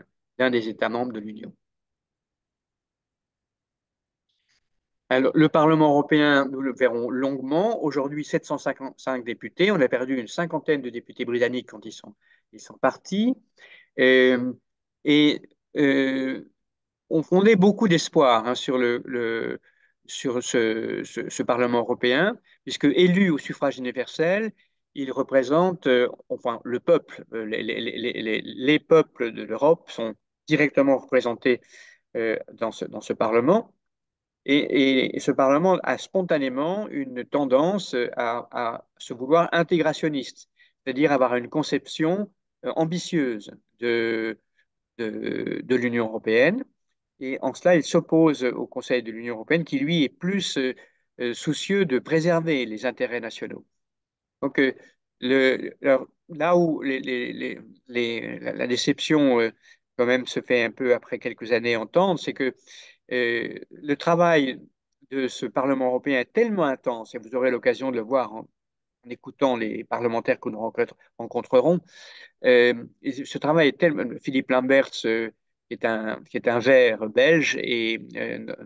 des États membres de l'Union. Alors, le Parlement européen, nous le verrons longuement. Aujourd'hui, 755 députés. On a perdu une cinquantaine de députés britanniques quand ils sont partis. Euh, et euh, on fondait beaucoup d'espoir hein, sur sur ce Parlement européen, puisque élu au suffrage universel, il représente enfin, le peuple. Les peuples de l'Europe sont directement représentés dans ce Parlement. Et ce Parlement a spontanément une tendance à se vouloir intégrationniste, c'est-à-dire avoir une conception ambitieuse de l'Union européenne. Et en cela, il s'oppose au Conseil de l'Union européenne qui, lui, est plus soucieux de préserver les intérêts nationaux. Donc, alors, là où la déception, quand même, se fait un peu après quelques années entendre, c'est que le travail de ce Parlement européen est tellement intense, et vous aurez l'occasion de le voir en écoutant les parlementaires que nous rencontrerons, ce travail est tellement. Philippe Lamberts, qui est un vert belge, et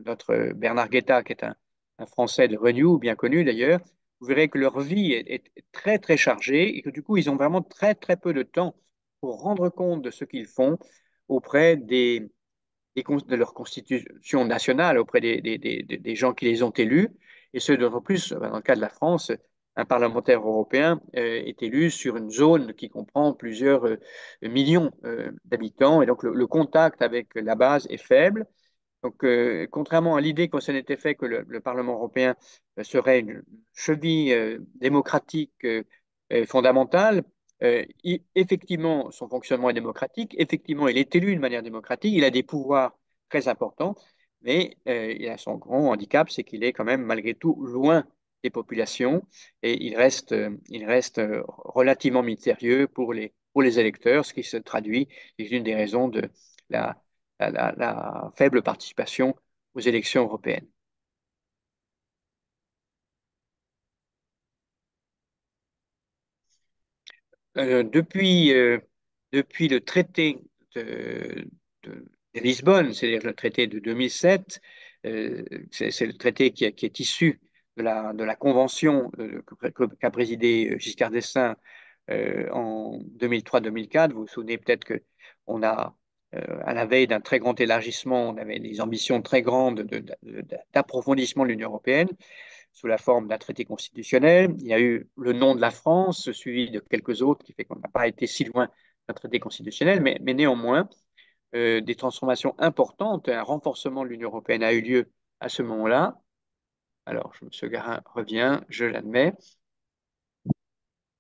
notre Bernard Guetta, qui est un Français de Renew, bien connu d'ailleurs, vous verrez que leur vie est très, très chargée et que du coup, ils ont vraiment très, très peu de temps pour rendre compte de ce qu'ils font auprès de leur constitution nationale, auprès des gens qui les ont élus. Et ce, d'autant plus, dans le cas de la France, un parlementaire européen est élu sur une zone qui comprend plusieurs millions d'habitants. Et donc, le contact avec la base est faible. Donc, contrairement à l'idée qu'on s'en était fait que le Parlement européen serait une cheville démocratique fondamentale, effectivement, son fonctionnement est démocratique, effectivement, il est élu de manière démocratique, il a des pouvoirs très importants, mais il a son grand handicap, c'est qu'il est quand même malgré tout loin des populations et il reste relativement mystérieux pour les électeurs, ce qui se traduit, c'est une des raisons de la la faible participation aux élections européennes. Depuis le traité de, de Lisbonne, c'est-à-dire le traité de 2007, c'est le traité qui est issu de la convention qu'a présidé Giscard d'Estaing en 2003-2004. Vous vous souvenez peut-être que on a, à la veille d'un très grand élargissement, on avait des ambitions très grandes d'approfondissement de l'Union européenne sous la forme d'un traité constitutionnel. Il y a eu le nom de la France, suivi de quelques autres, qui fait qu'on n'a pas été si loin d'un traité constitutionnel, mais néanmoins, des transformations importantes, un renforcement de l'Union européenne a eu lieu à ce moment-là. Alors, M. Garin revient, je l'admets.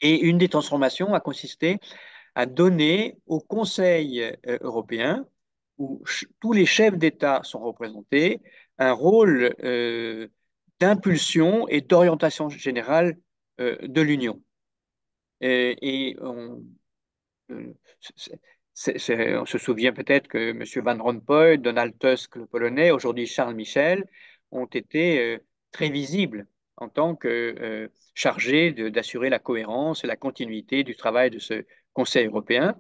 Et une des transformations a consisté à donner au Conseil européen, où tous les chefs d'État sont représentés, un rôle d'impulsion et d'orientation générale de l'Union. Et euh, on se souvient peut-être que M. Van Rompuy, Donald Tusk, le Polonais, aujourd'hui Charles Michel, ont été très visibles en tant que chargés d'assurer la cohérence et la continuité du travail de ce Conseil européen.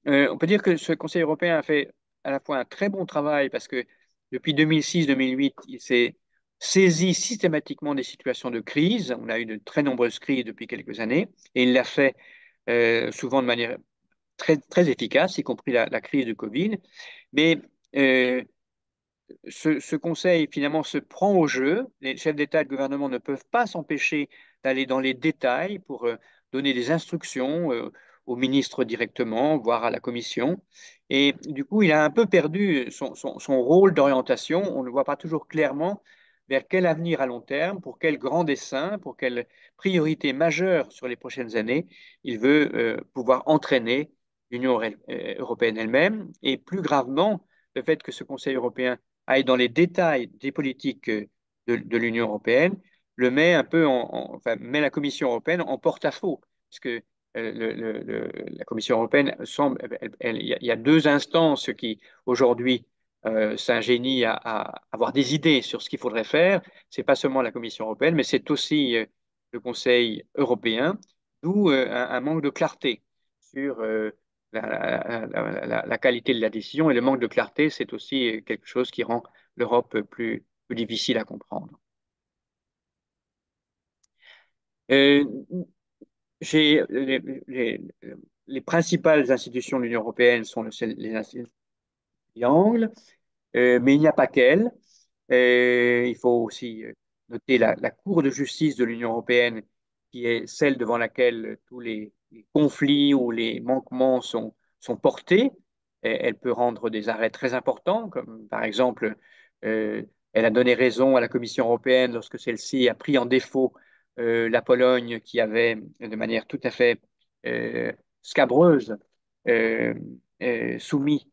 On peut dire que ce Conseil européen a fait à la fois un très bon travail parce que depuis 2006-2008, il s'est saisi systématiquement des situations de crise. On a eu de très nombreuses crises depuis quelques années et il l'a fait souvent de manière très, très efficace, y compris la crise du Covid. Mais ce Conseil finalement se prend au jeu. Les chefs d'État et de gouvernement ne peuvent pas s'empêcher d'aller dans les détails pour donner des instructions au ministre directement, voire à la Commission. Et du coup, il a un peu perdu son rôle d'orientation. On ne voit pas toujours clairement vers quel avenir à long terme, pour quel grand dessein, pour quelle priorité majeure sur les prochaines années il veut pouvoir entraîner l'Union européenne elle-même. Et plus gravement, le fait que ce Conseil européen aille dans les détails des politiques de l'Union européenne le met un peu enfin, met la Commission européenne en porte-à-faux, parce que la Commission européenne semble, il y a deux instances qui aujourd'hui s'ingénient à avoir des idées sur ce qu'il faudrait faire. C'est pas seulement la Commission européenne, mais c'est aussi le Conseil européen, d'où un manque de clarté sur la qualité de la décision et le manque de clarté, c'est aussi quelque chose qui rend l'Europe plus difficile à comprendre. Euh, j'ai, les principales institutions de l'Union européenne sont les institutions triangles, mais il n'y a pas qu'elles. Il faut aussi noter la Cour de justice de l'Union européenne, qui est celle devant laquelle tous les conflits ou les manquements sont portés. Et elle peut rendre des arrêts très importants, comme par exemple, euh, elle a donné raison à la Commission européenne lorsque celle-ci a pris en défaut la Pologne, qui avait, de manière tout à fait euh, scabreuse, euh, soumis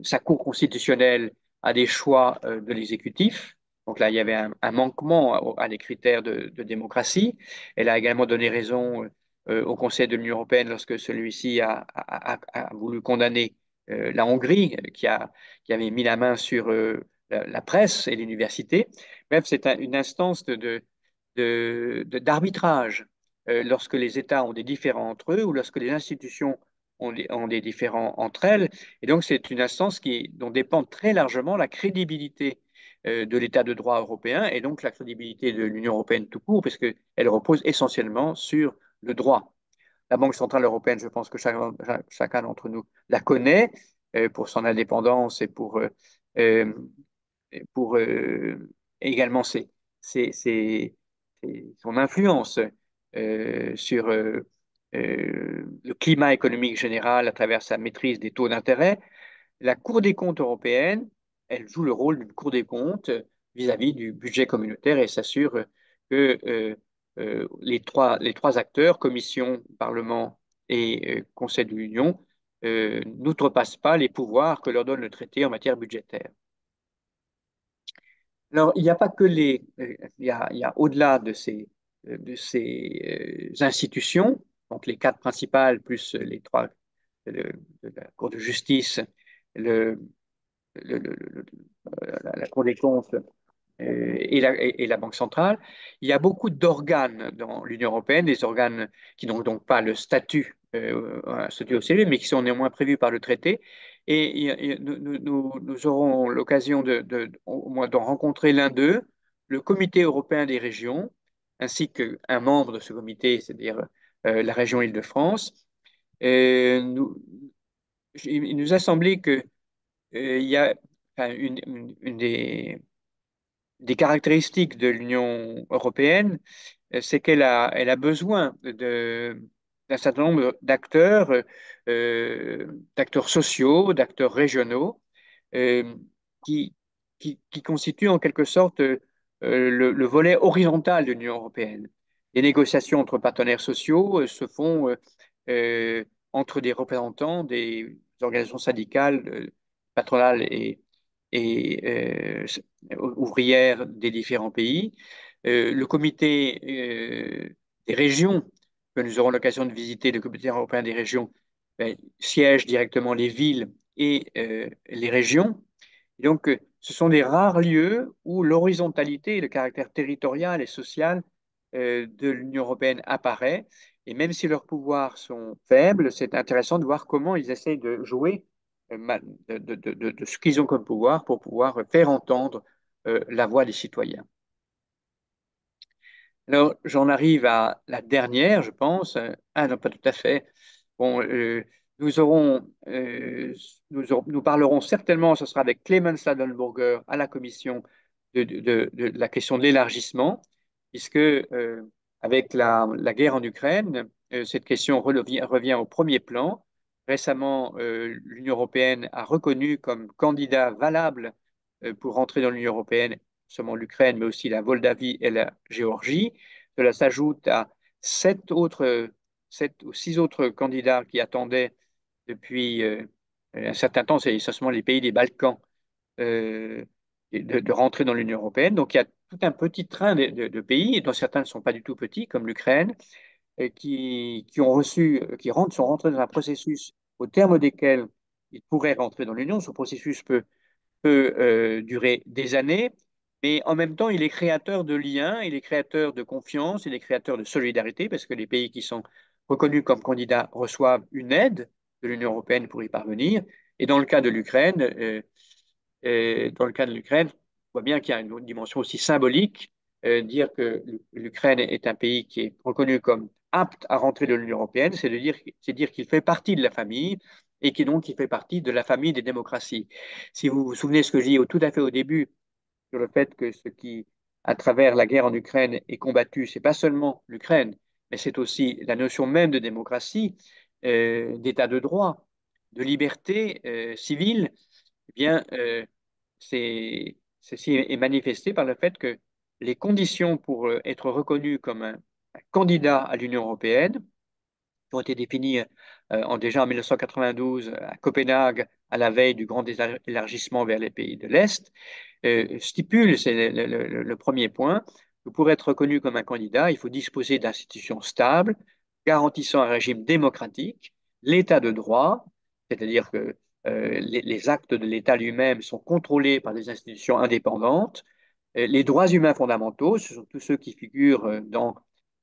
sa Cour constitutionnelle à des choix de l'exécutif. Donc là, il y avait un manquement à des critères de démocratie. Elle a également donné raison au Conseil de l'Union européenne lorsque celui-ci a voulu condamner la Hongrie, qui avait mis la main sur la presse et l'université. Bref, c'est une instance d'arbitrage lorsque les États ont des différends entre eux ou lorsque les institutions ont des différends entre elles. Et donc, c'est une instance dont dépend très largement la crédibilité de l'État de droit européen et donc la crédibilité de l'Union européenne tout court, parce qu'elle repose essentiellement sur le droit. La Banque centrale européenne, je pense que chacun d'entre nous la connaît pour son indépendance et euh, pour également son influence sur le climat économique général à travers sa maîtrise des taux d'intérêt. La Cour des comptes européenne, elle joue le rôle d'une Cour des comptes vis-à-vis du budget communautaire et s'assure que les trois acteurs, Commission, Parlement et Conseil de l'Union, n'outrepassent pas les pouvoirs que leur donne le traité en matière budgétaire. Alors, il n'y a pas que il y a au-delà de ces institutions, donc les quatre principales plus les trois de la Cour de justice, le, la Cour des comptes et la Banque centrale. Il y a beaucoup d'organes dans l'Union européenne, des organes qui n'ont donc pas le statut, un statut au CELU, mais qui sont néanmoins prévus par le traité. Et nous aurons l'occasion au moins d'en rencontrer l'un d'eux, le Comité européen des régions, ainsi qu'un membre de ce comité, c'est-à-dire la région Île-de-France. Nous, il nous a semblé que il y a enfin, une des caractéristiques de l'Union européenne, c'est elle a besoin d'un certain nombre d'acteurs sociaux, d'acteurs régionaux, euh, qui, qui constituent en quelque sorte le volet horizontal de l'Union européenne. Les négociations entre partenaires sociaux se font euh, entre des représentants des organisations syndicales, patronales et ouvrières des différents pays. Le comité des régions, que nous aurons l'occasion de visiter, le comité européen des régions, ben, siège directement les villes et les régions. Et donc, ce sont des rares lieux où l'horizontalité, le caractère territorial et social de l'Union européenne apparaît. Et même si leurs pouvoirs sont faibles, c'est intéressant de voir comment ils essayent de jouer de ce qu'ils ont comme pouvoir pour pouvoir faire entendre la voix des citoyens. Alors, j'en arrive à la dernière, je pense. Ah non, pas tout à fait. Bon, Nous aurons, nous parlerons certainement, ce sera avec Clemens Ladenburger à la commission de la question de l'élargissement, puisque avec la guerre en Ukraine, cette question revient au premier plan. Récemment, l'Union européenne a reconnu comme candidat valable pour rentrer dans l'Union européenne, non seulement l'Ukraine, mais aussi la Moldavie et la Géorgie. Cela s'ajoute à sept ou six autres candidats qui attendaient depuis un certain temps, c'est essentiellement les pays des Balkans, euh, de rentrer dans l'Union européenne. Donc il y a tout un petit train de pays, dont certains ne sont pas du tout petits, comme l'Ukraine, qui ont reçu, sont rentrés dans un processus au terme desquels ils pourraient rentrer dans l'Union. Ce processus peut durer des années, mais en même temps, il est créateur de liens, il est créateur de confiance, il est créateur de solidarité, parce que les pays qui sont reconnus comme candidats reçoivent une aide de l'Union européenne pour y parvenir. Et dans le cas de l'Ukraine, on voit bien qu'il y a une dimension aussi symbolique, dire que l'Ukraine est un pays qui est reconnu comme apte à rentrer dans l'Union européenne, c'est dire qu'il fait partie de la famille et qui donc il fait partie de la famille des démocraties. Si vous vous souvenez ce que j'ai dit tout à fait au début sur le fait que ce qui, à travers la guerre en Ukraine, est combattu, c'est pas seulement l'Ukraine, mais c'est aussi la notion même de démocratie, d'état de droit, de liberté civile, eh bien, ceci est manifesté par le fait que les conditions pour être reconnu comme un candidat à l'Union européenne, qui ont été définies déjà en 1992 à Copenhague, à la veille du grand élargissement vers les pays de l'Est, stipule, c'est le premier point, que pour être reconnu comme un candidat, il faut disposer d'institutions stables, garantissant un régime démocratique, l'état de droit, c'est-à-dire que les actes de l'État lui-même sont contrôlés par des institutions indépendantes. Les droits humains fondamentaux, ce sont tous ceux qui figurent dans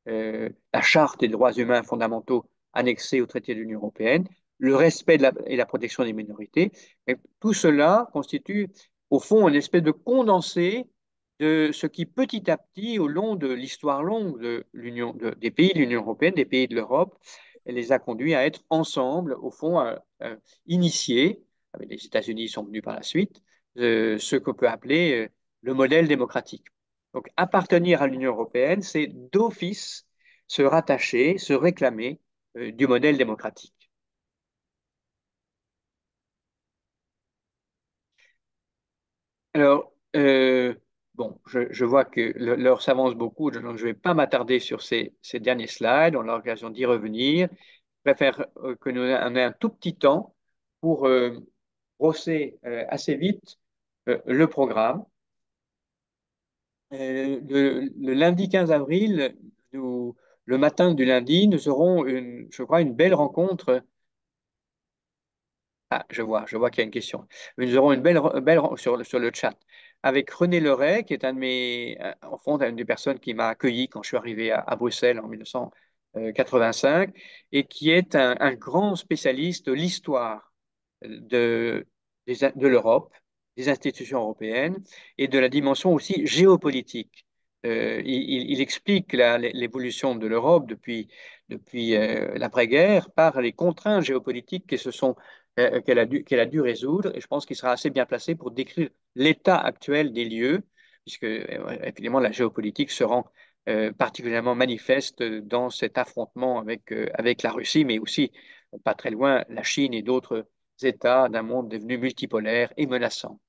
la Charte des droits humains fondamentaux annexée au traité de l'Union européenne, le respect et la protection des minorités. Et tout cela constitue, au fond, une espèce de condensé de ce qui, petit à petit, au long de l'histoire longue des pays de l'Union européenne, des pays de l'Europe, les a conduits à être ensemble, au fond, initiés, les États-Unis sont venus par la suite, ce qu'on peut appeler le modèle démocratique. Donc, appartenir à l'Union européenne, c'est d'office se rattacher, se réclamer du modèle démocratique. Alors, bon, je vois que l'heure s'avance beaucoup, donc je ne vais pas m'attarder sur ces derniers slides. On a l'occasion d'y revenir. Je préfère que nous en ayons un tout petit temps pour brosser assez vite le programme. Le lundi 15 avril, le matin du lundi, nous aurons, je crois, une belle rencontre. Ah, je vois qu'il y a une question. Nous aurons une belle sur le chat avec René Leray, qui est un de en fond, une des personnes qui m'a accueilli quand je suis arrivé à Bruxelles en 1985 et qui est un grand spécialiste de l'histoire de, de l'Europe, des institutions européennes et de la dimension aussi géopolitique. Il explique l'évolution de l'Europe depuis l'après-guerre par les contraintes géopolitiques qu'elle a dû résoudre. Et je pense qu'il sera assez bien placé pour décrire l'état actuel des lieux, puisque évidemment la géopolitique se rend particulièrement manifeste dans cet affrontement avec la Russie, mais aussi, pas très loin, la Chine et d'autres États d'un monde devenu multipolaire et menaçant.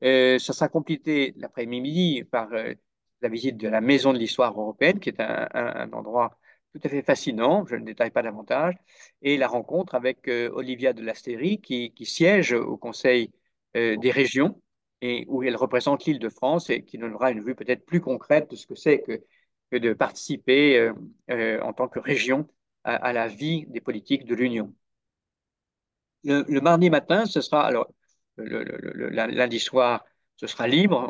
Ça sera complété l'après-midi par la visite de la Maison de l'Histoire européenne, qui est un endroit tout à fait fascinant, je ne détaille pas davantage, et la rencontre avec Olivia de Lasteyrie, qui siège au Conseil des régions, et où elle représente l'Île-de-France, et qui donnera une vue peut-être plus concrète de ce que c'est que de participer en tant que région à la vie des politiques de l'Union. Le mardi matin, ce sera, alors, lundi soir, ce sera libre.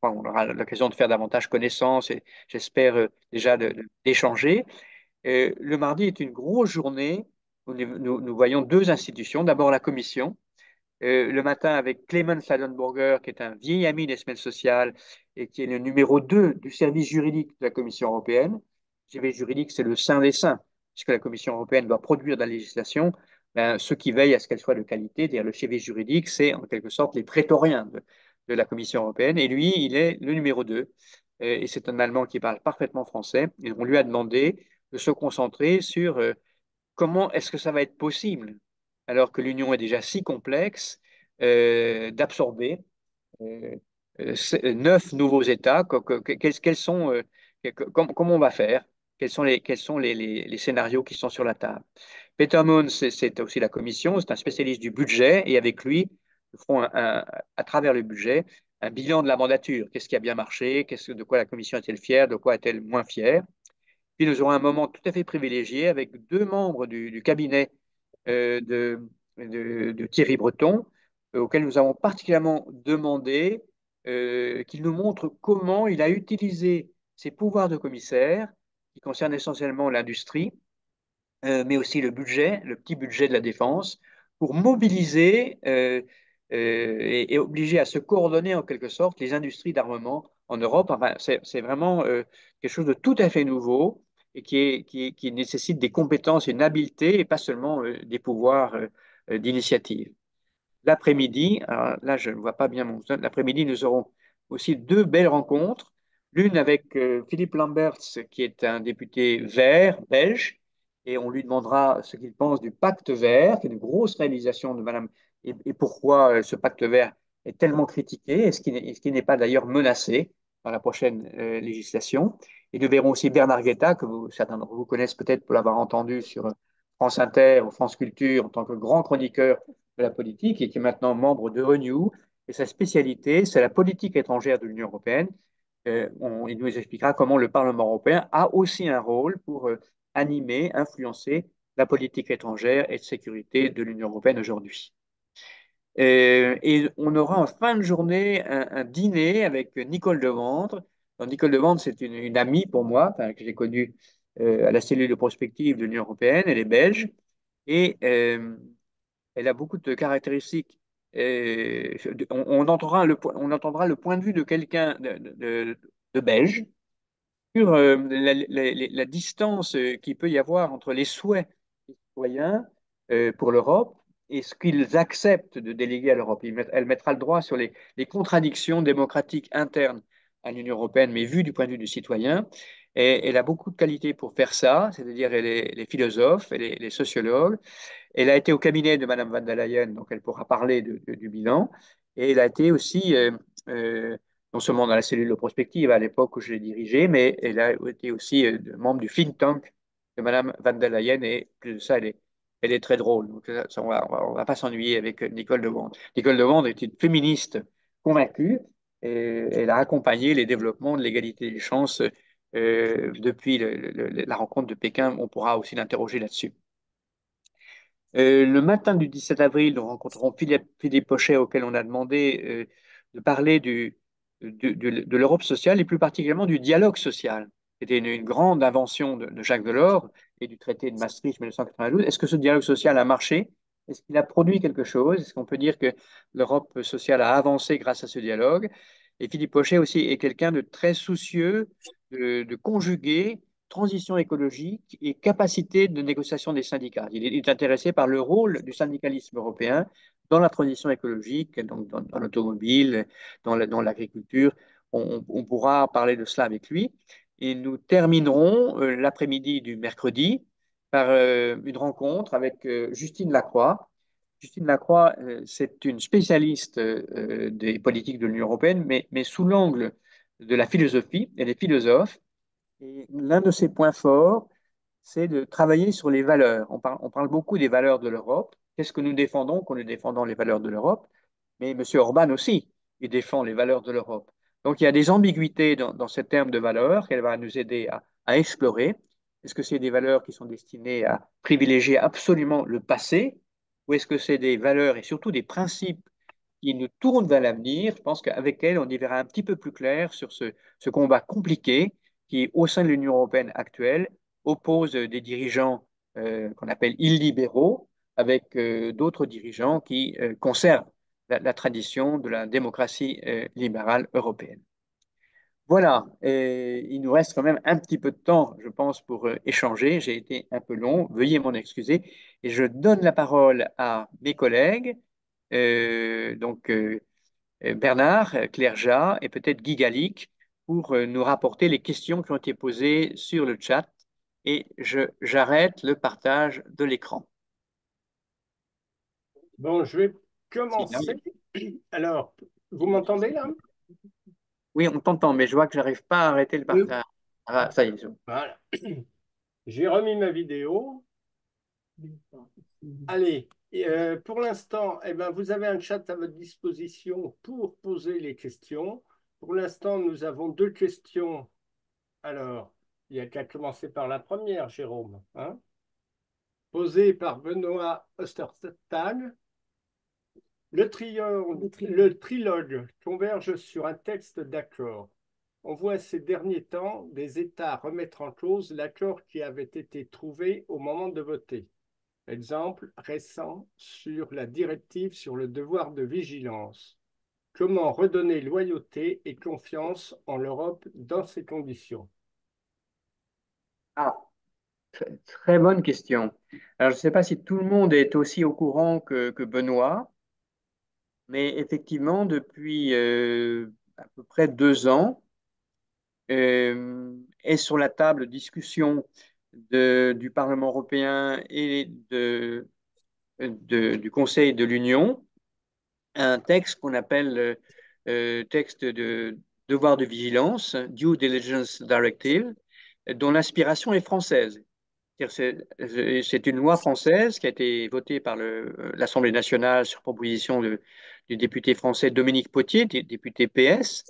On aura l'occasion de faire davantage connaissance et j'espère déjà d'échanger. Le mardi est une grosse journée où nous voyons deux institutions. D'abord la Commission, le matin avec Clemens Ladenburger, qui est un vieil ami des semaines sociales et qui est le numéro 2 du service juridique de la Commission européenne. Le service juridique, c'est le saint des saints, puisque la Commission européenne doit produire de la législation. ceux qui veillent à ce qu'elle soit de qualité, c'est-à-dire le chevet juridique, c'est en quelque sorte les prétoriens de la Commission européenne. Et lui, il est le numéro 2. Et c'est un Allemand qui parle parfaitement français. Et on lui a demandé de se concentrer sur comment est-ce que ça va être possible, alors que l'Union est déjà si complexe, d'absorber euh, 9 nouveaux États. Quels sont, comment on va faire? Quels sont les scénarios qui sont sur la table? Peter Moon, c'est aussi la Commission, c'est un spécialiste du budget, et avec lui, nous ferons à travers le budget un bilan de la mandature. Qu'est-ce qui a bien marché? De quoi la Commission est-elle fière? De quoi est-elle moins fière? Puis nous aurons un moment tout à fait privilégié avec 2 membres du cabinet euh, de, de Thierry Breton, auquel nous avons particulièrement demandé qu'il nous montre comment il a utilisé ses pouvoirs de commissaire, qui concernent essentiellement l'industrie, mais aussi le budget, le petit budget de la défense, pour mobiliser et obliger à se coordonner en quelque sorte les industries d'armement en Europe. Enfin, c'est vraiment quelque chose de tout à fait nouveau et qui nécessite des compétences et une habileté et pas seulement des pouvoirs d'initiative. L'après-midi, alors là je ne vois pas bien mon son, l'après-midi nous aurons aussi 2 belles rencontres. L'une avec Philippe Lamberts, qui est un député vert belge, et on lui demandera ce qu'il pense du pacte vert, qui est une grosse réalisation de Madame, et pourquoi ce pacte vert est tellement critiqué, est-ce qu'il n'est pas d'ailleurs menacé dans la prochaine législation. Et nous verrons aussi Bernard Guetta, que certains d'entre vous connaissent peut-être pour l'avoir entendu sur France Inter ou France Culture en tant que grand chroniqueur de la politique et qui est maintenant membre de Renew. Et sa spécialité, c'est la politique étrangère de l'Union européenne. Il nous expliquera comment le Parlement européen a aussi un rôle pour animer, influencer la politique étrangère et de sécurité de l'Union européenne aujourd'hui. Et on aura en fin de journée un dîner avec Nicole Devendre. Alors, Nicole Devendre, c'est une amie pour moi, enfin, que j'ai connue à la cellule de prospective de l'Union européenne. Elle est belge et elle a beaucoup de caractéristiques. On entendra le point de vue de quelqu'un de belge sur la distance qu'il peut y avoir entre les souhaits des citoyens pour l'Europe et ce qu'ils acceptent de déléguer à l'Europe. Elle mettra le droit sur les contradictions démocratiques internes à l'Union européenne, mais vues du point de vue du citoyen. Et elle a beaucoup de qualités pour faire ça, c'est-à-dire elle est philosophe, elle est sociologue, elle a été au cabinet de Madame van der Leyen, donc elle pourra parler du bilan. Et elle a été aussi, non seulement dans la cellule de prospective à l'époque où je l'ai dirigée, mais elle a été aussi membre du think tank de Madame van der Leyen. Et plus de ça, elle est très drôle. Donc, ça, on va pas s'ennuyer avec Nicole Devond. Nicole Devond est une féministe convaincue et elle a accompagné les développements de l'égalité des chances depuis la rencontre de Pékin. On pourra aussi l'interroger là-dessus. Le matin du 17 avril, nous rencontrerons Philippe Pochet, auquel on a demandé de parler de l'Europe sociale et plus particulièrement du dialogue social. C'était une grande invention de Jacques Delors et du traité de Maastricht 1992. Est-ce que ce dialogue social a marché? Est-ce qu'il a produit quelque chose? Est-ce qu'on peut dire que l'Europe sociale a avancé grâce à ce dialogue? Et Philippe Pochet aussi est quelqu'un de très soucieux de conjuguer transition écologique et capacité de négociation des syndicats. Il est intéressé par le rôle du syndicalisme européen dans la transition écologique, donc dans l'automobile, dans l'agriculture. On pourra parler de cela avec lui. Et nous terminerons l'après-midi du mercredi par une rencontre avec Justine Lacroix. Justine Lacroix, c'est une spécialiste des politiques de l'Union européenne, mais sous l'angle de la philosophie. Elle est philosophe et l'un de ses points forts, c'est de travailler sur les valeurs. On parle beaucoup des valeurs de l'Europe. Qu'est-ce que nous défendons quand nous défendons les valeurs de l'Europe? Mais M. Orban aussi, il défend les valeurs de l'Europe. Donc il y a des ambiguïtés dans ces termes de valeurs qu'elle va nous aider à explorer. Est-ce que c'est des valeurs qui sont destinées à privilégier absolument le passé ou est-ce que c'est des valeurs et surtout des principes qui nous tournent vers l'avenir? Je pense qu'avec elle, on y verra un petit peu plus clair sur ce combat compliqué qui, au sein de l'Union européenne actuelle, oppose des dirigeants qu'on appelle illibéraux avec d'autres dirigeants qui conservent la tradition de la démocratie libérale européenne. Voilà, et il nous reste quand même un petit peu de temps, je pense, pour échanger. J'ai été un peu long, veuillez m'en excuser. Et je donne la parole à mes collègues, Bernard, Claire Jat et peut-être Guy Gallic, pour nous rapporter les questions qui ont été posées sur le chat. Et j'arrête le partage de l'écran. Bon, je vais Si, là, commencer. oui. Alors, vous m'entendez là? Oui, on t'entend, mais je vois que j'arrive pas à arrêter le Oui. partage. Ah, ça y est. Voilà. J'ai remis ma vidéo. Allez, pour l'instant, eh ben, vous avez un chat à votre disposition pour poser les questions. Pour l'instant, nous avons deux questions. Alors, il y a qu'à commencer par la première, Jérôme, hein, posée par Benoît Ostertag. Le trilogue converge sur un texte d'accord. On voit ces derniers temps des États remettre en cause l'accord qui avait été trouvé au moment de voter. Exemple récent sur la directive sur le devoir de vigilance. Comment redonner loyauté et confiance en l'Europe dans ces conditions? Ah, très bonne question. Alors, je ne sais pas si tout le monde est aussi au courant que Benoît, mais effectivement, depuis à peu près 2 ans, est sur la table discussion du Parlement européen et du Conseil de l'Union un texte qu'on appelle texte de devoir de vigilance, Due Diligence Directive, dont l'inspiration est française. C'est une loi française qui a été votée par l'Assemblée nationale sur proposition du député français Dominique Potier, député PS.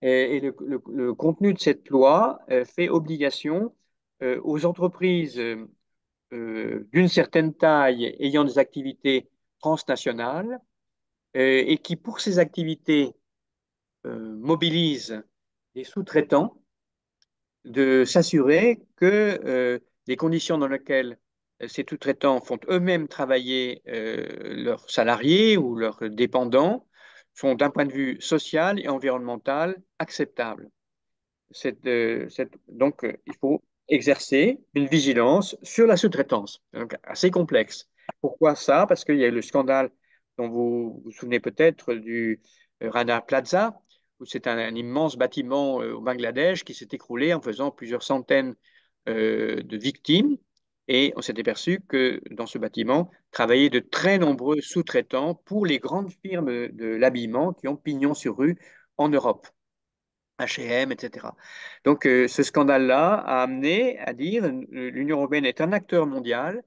Et le contenu de cette loi fait obligation aux entreprises d'une certaine taille ayant des activités transnationales et qui, pour ces activités, mobilisent des sous-traitants de s'assurer que les conditions dans lesquelles ces sous-traitants font eux-mêmes travailler leurs salariés ou leurs dépendants sont d'un point de vue social et environnemental acceptables. Il faut exercer une vigilance sur la sous-traitance. Donc, assez complexe. Pourquoi ça? Parce qu'il y a eu le scandale dont vous vous souvenez peut-être du Rana Plaza, où c'est un immense bâtiment au Bangladesh qui s'est écroulé en faisant plusieurs centaines de victimes. Et on s'est aperçu que dans ce bâtiment travaillaient de très nombreux sous-traitants pour les grandes firmes de l'habillement qui ont pignon sur rue en Europe. H&M, etc. Donc, ce scandale-là a amené à dire l'Union européenne est un acteur mondial.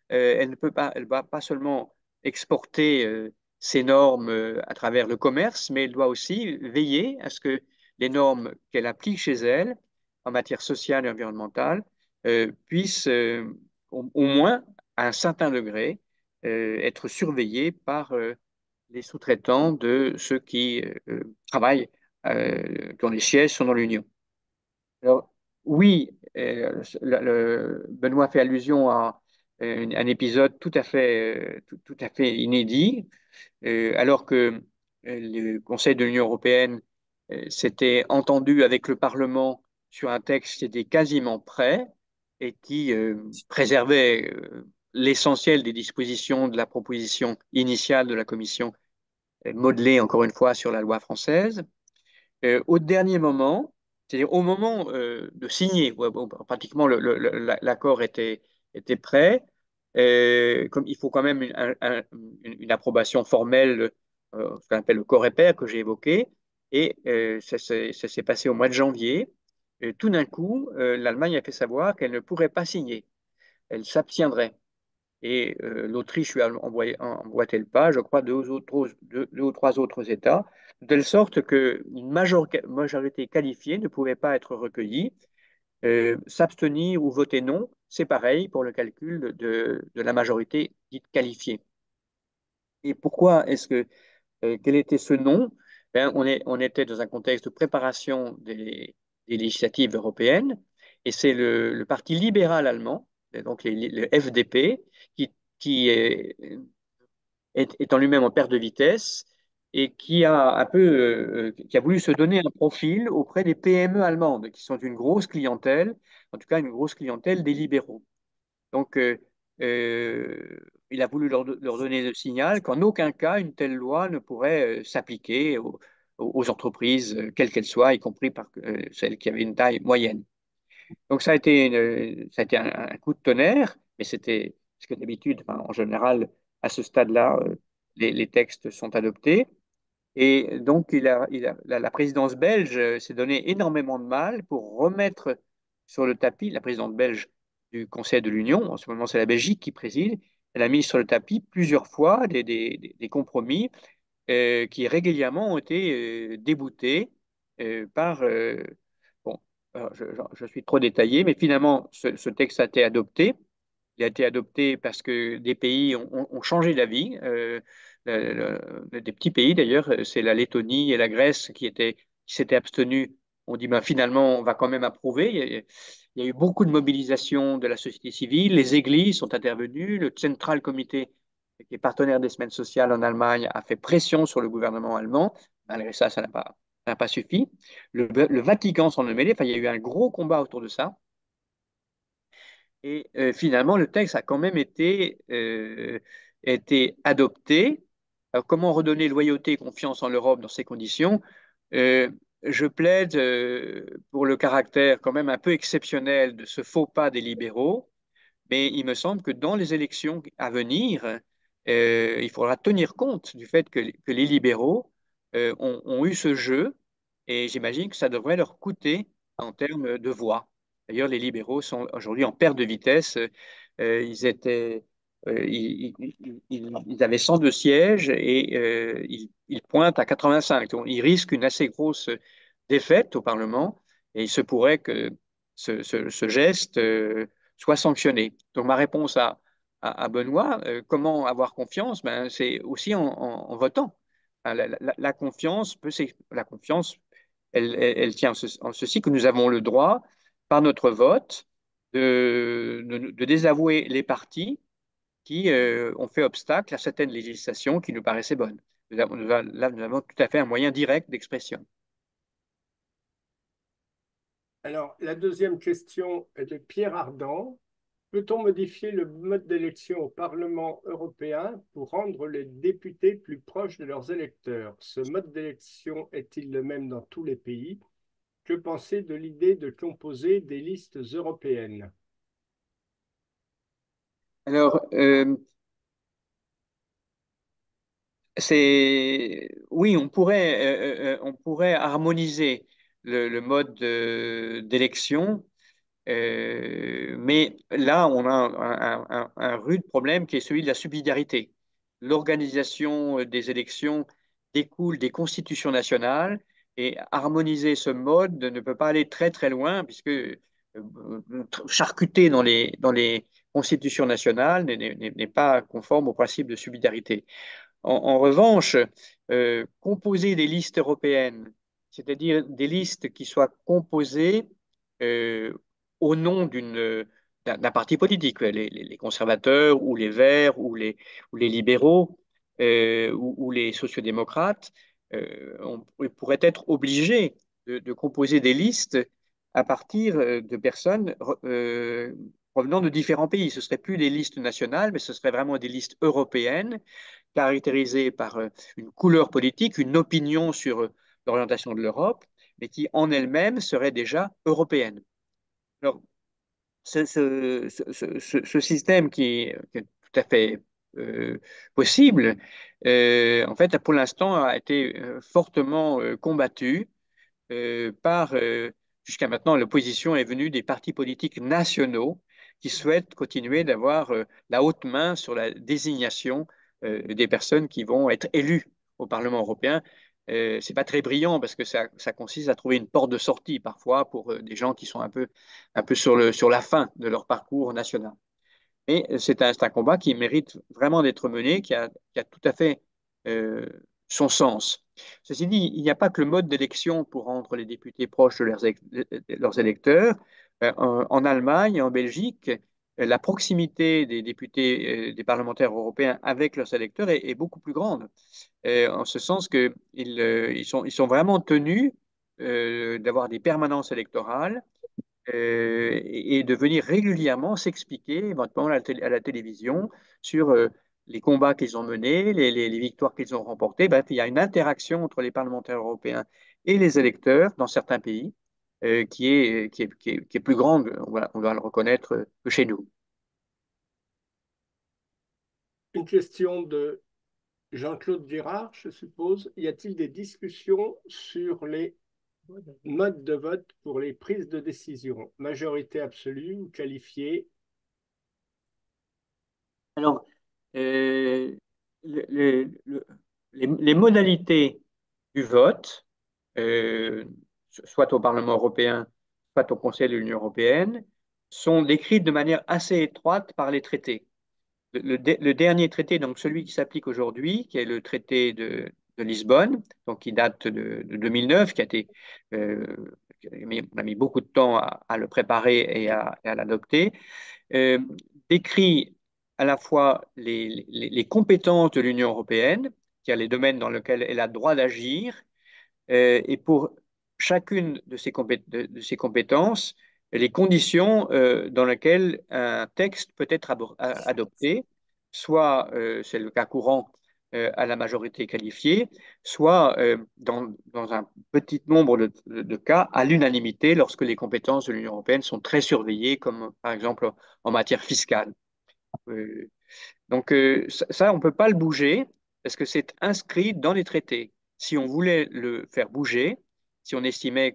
Elle ne peut pas, elle va pas seulement exporter ses normes à travers le commerce, mais elle doit aussi veiller à ce que les normes qu'elle applique chez elle en matière sociale et environnementale puissent, au moins à un certain degré, être surveillées par les sous-traitants de ceux qui travaillent, dont les sièges sont dans l'Union. Alors, oui, Benoît fait allusion à un épisode tout à fait inédit, alors que le Conseil de l'Union européenne s'était entendu avec le Parlement sur un texte qui était quasiment prêt et qui préservait l'essentiel des dispositions de la proposition initiale de la Commission modelé encore une fois sur la loi française. Au dernier moment, c'est-à-dire au moment de signer, ouais, bon, pratiquement l'accord était prêt. Comme il faut quand même une approbation formelle, ce qu'on appelle le COREPER que j'ai évoqué, et ça s'est passé au mois de janvier. Tout d'un coup, l'Allemagne a fait savoir qu'elle ne pourrait pas signer, elle s'abstiendrait. Et l'Autriche lui a emboîté le pas, je crois, deux ou trois autres États, de telle sorte qu'une majorité qualifiée ne pouvait pas être recueillie. S'abstenir ou voter non, c'est pareil pour le calcul de la majorité dite qualifiée. Et pourquoi quel était ce non? Ben, on était dans un contexte de préparation des législatives européennes, et c'est le Parti libéral allemand, donc le FDP, qui est en lui-même en perte de vitesse et qui a un peu, qui a voulu se donner un profil auprès des PME allemandes, qui sont une grosse clientèle, en tout cas une grosse clientèle des libéraux. Donc, il a voulu leur donner le signal qu'en aucun cas une telle loi ne pourrait s'appliquer aux entreprises, quelles qu'elles soient, y compris celles qui avaient une taille moyenne. Donc, ça a été un coup de tonnerre, mais c'était parce que d'habitude, enfin, en général, à ce stade-là, les textes sont adoptés. Et donc, la présidence belge s'est donné énormément de mal pour remettre sur le tapis, la présidente belge du Conseil de l'Union, en ce moment c'est la Belgique qui préside, elle a mis sur le tapis plusieurs fois des compromis qui régulièrement ont été déboutés par... bon, alors, je suis trop détaillé, mais finalement, ce texte a été adopté. Il a été adopté parce que des pays ont changé d'avis. Des petits pays d'ailleurs, c'est la Lettonie et la Grèce qui s'étaient abstenus. On dit ben, finalement, on va quand même approuver. Il y a eu beaucoup de mobilisation de la société civile. Les églises sont intervenues. Le Central Committee, qui est partenaire des semaines sociales en Allemagne, a fait pression sur le gouvernement allemand. Malgré ça, ça n'a pas suffi. Le Vatican s'en est mêlé. Enfin, il y a eu un gros combat autour de ça. Et finalement, le texte a quand même été adopté. Alors, comment redonner loyauté et confiance en l'Europe dans ces conditions? Euh, je plaide pour le caractère quand même un peu exceptionnel de ce faux pas des libéraux, mais il me semble que dans les élections à venir, il faudra tenir compte du fait que les libéraux ont eu ce jeu et j'imagine que ça devrait leur coûter en termes de voix. D'ailleurs, les libéraux sont aujourd'hui en perte de vitesse. Ils étaient, ils avaient 102 sièges et ils pointent à 85. Donc, ils risquent une assez grosse défaite au Parlement et il se pourrait que ce geste soit sanctionné. Donc, ma réponse à Benoît, comment avoir confiance? Ben, c'est aussi en votant. Hein, la confiance la confiance, elle tient en ceci que nous avons le droit, par notre vote, de désavouer les partis qui ont fait obstacle à certaines législations qui nous paraissaient bonnes. Là, nous avons tout à fait un moyen direct d'expression. Alors, la deuxième question est de Pierre Ardant. Peut-on modifier le mode d'élection au Parlement européen pour rendre les députés plus proches de leurs électeurs? Ce mode d'élection est-il le même dans tous les pays? Que penser de l'idée de composer des listes européennes? Alors, oui, on pourrait harmoniser le mode d'élection. Mais là, on a un rude problème qui est celui de la subsidiarité. L'organisation des élections découle des constitutions nationales et harmoniser ce mode ne peut pas aller très très loin puisque charcuter dans les constitutions nationales n'est pas conforme au principe de subsidiarité. En revanche, composer des listes européennes, c'est-à-dire des listes qui soient composées euh, au nom d'un parti politique, les conservateurs ou les Verts ou les libéraux ou les sociodémocrates, on pourrait être obligé de composer des listes à partir de personnes provenant de différents pays. Ce ne seraient plus des listes nationales, mais ce seraient vraiment des listes européennes caractérisée par une couleur politique, une opinion sur l'orientation de l'Europe, mais qui en elle-même serait déjà européenne. Alors, ce système qui est tout à fait possible, en fait, pour l'instant, a été fortement combattu par, jusqu'à maintenant, l'opposition est venue des partis politiques nationaux qui souhaitent continuer d'avoir la haute main sur la désignation des personnes qui vont être élues au Parlement européen. C'est pas très brillant parce que ça consiste à trouver une porte de sortie parfois pour des gens qui sont un peu sur la fin de leur parcours national. Mais c'est un combat qui mérite vraiment d'être mené, qui a tout à fait euh, son sens. Ceci dit, il n'y a pas que le mode d'élection pour rendre les députés proches de leurs électeurs. En Allemagne et en Belgique, la proximité des députés, des parlementaires européens avec leurs électeurs est beaucoup plus grande. En ce sens qu'ils ils sont vraiment tenus d'avoir des permanences électorales et de venir régulièrement s'expliquer, éventuellement à la télévision, sur les combats qu'ils ont menés, les victoires qu'ils ont remportées. Bref, il y a une interaction entre les parlementaires européens et les électeurs dans certains pays qui est plus grande, on doit le reconnaître, que chez nous. Une question de Jean-Claude Girard, je suppose. Y a-t-il des discussions sur les modes de vote pour les prises de décision, majorité absolue ou qualifiée? Alors, euh, le- le- le- les modalités du vote, euh, soit au Parlement européen, soit au Conseil de l'Union européenne, sont décrites de manière assez étroite par les traités. Le dernier traité, donc celui qui s'applique aujourd'hui, qui est le traité de Lisbonne, donc qui date de 2009, euh, on a mis beaucoup de temps à le préparer et à l'adopter, euh, décrit à la fois les compétences de l'Union européenne, c'est-à-dire les domaines dans lesquels elle a droit d'agir, et pour chacune de ces compétences, les conditions dans lesquelles un texte peut être adopté, soit, c'est le cas courant, à la majorité qualifiée, soit dans un petit nombre de cas à l'unanimité lorsque les compétences de l'Union européenne sont très surveillées, comme par exemple en matière fiscale. Euh, on ne peut pas le bouger parce que c'est inscrit dans les traités. Si on voulait le faire bouger, si on estimait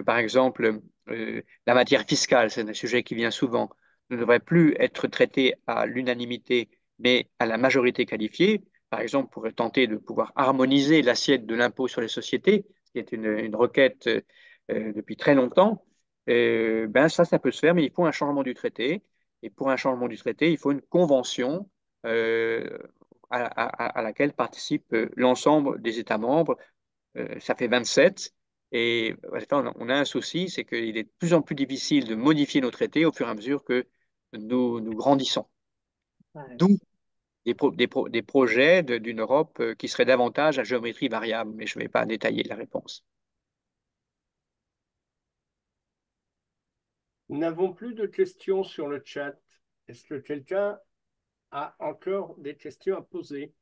par exemple, la matière fiscale, c'est un sujet qui vient souvent, ne devrait plus être traité à l'unanimité, mais à la majorité qualifiée, par exemple, on pourrait tenter de pouvoir harmoniser l'assiette de l'impôt sur les sociétés, ce qui est une requête depuis très longtemps, ben ça peut se faire, mais il faut un changement du traité. Et pour un changement du traité, il faut une convention euh, à laquelle participent l'ensemble des États membres. Ça fait 27. Et on a un souci, c'est qu'il est de plus en plus difficile de modifier nos traités au fur et à mesure que nous grandissons. D'où des projets d'une Europe qui serait davantage à géométrie variable, mais je ne vais pas détailler la réponse. Nous n'avons plus de questions sur le chat. Est-ce que quelqu'un a encore des questions à poser?